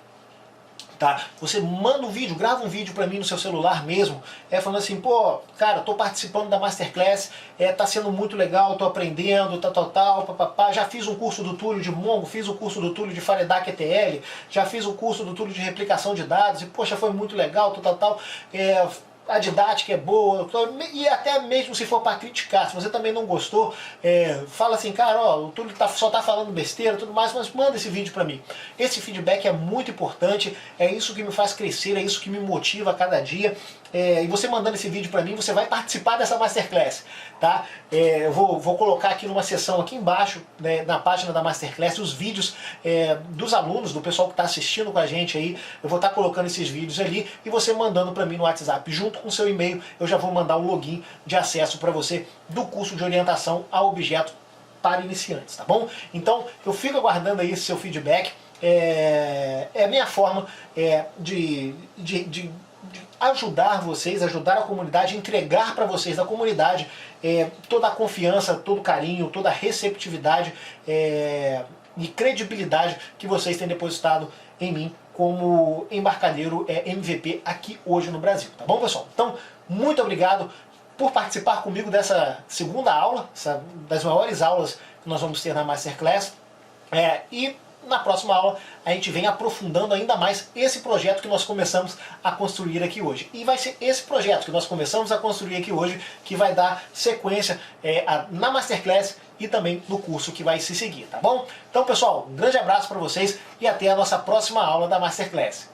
Tá? Você manda um vídeo, grava um vídeo para mim no seu celular mesmo, falando assim, pô, cara, tô participando da Masterclass, tá sendo muito legal, tô aprendendo, papapá, já fiz um curso do Túlio de Mongo, fiz o curso do Túlio de Faredac ETL, já fiz o curso do Túlio de replicação de dados, e poxa, foi muito legal, a didática é boa, e até mesmo se for para criticar, se você também não gostou, fala assim, cara, ó, o Túlio só tá falando besteira e tudo mais, mas manda esse vídeo para mim. Esse feedback é muito importante, é isso que me faz crescer, é isso que me motiva a cada dia. E você mandando esse vídeo para mim, você vai participar dessa Masterclass, tá? Eu vou colocar aqui numa seção aqui embaixo, né, na página da Masterclass, os vídeos dos alunos, do pessoal que está assistindo com a gente aí. Eu vou estar colocando esses vídeos ali e você mandando para mim no WhatsApp, junto com o seu e-mail, eu já vou mandar um login de acesso para você do curso de orientação a objeto para iniciantes, tá bom? Então, eu fico aguardando aí esse seu feedback. É a minha forma de ajudar vocês, ajudar a comunidade, entregar para vocês da comunidade toda a confiança, todo o carinho, toda a receptividade e credibilidade que vocês têm depositado em mim como embarcadero MVP aqui hoje no Brasil, tá bom, pessoal? Então, muito obrigado por participar comigo dessa segunda aula, das maiores aulas que nós vamos ter na Masterclass, e na próxima aula a gente vem aprofundando ainda mais esse projeto que nós começamos a construir aqui hoje. E vai ser esse projeto que nós começamos a construir aqui hoje que vai dar sequência na Masterclass e também no curso que vai se seguir, tá bom? Então, pessoal, um grande abraço para vocês e até a nossa próxima aula da Masterclass.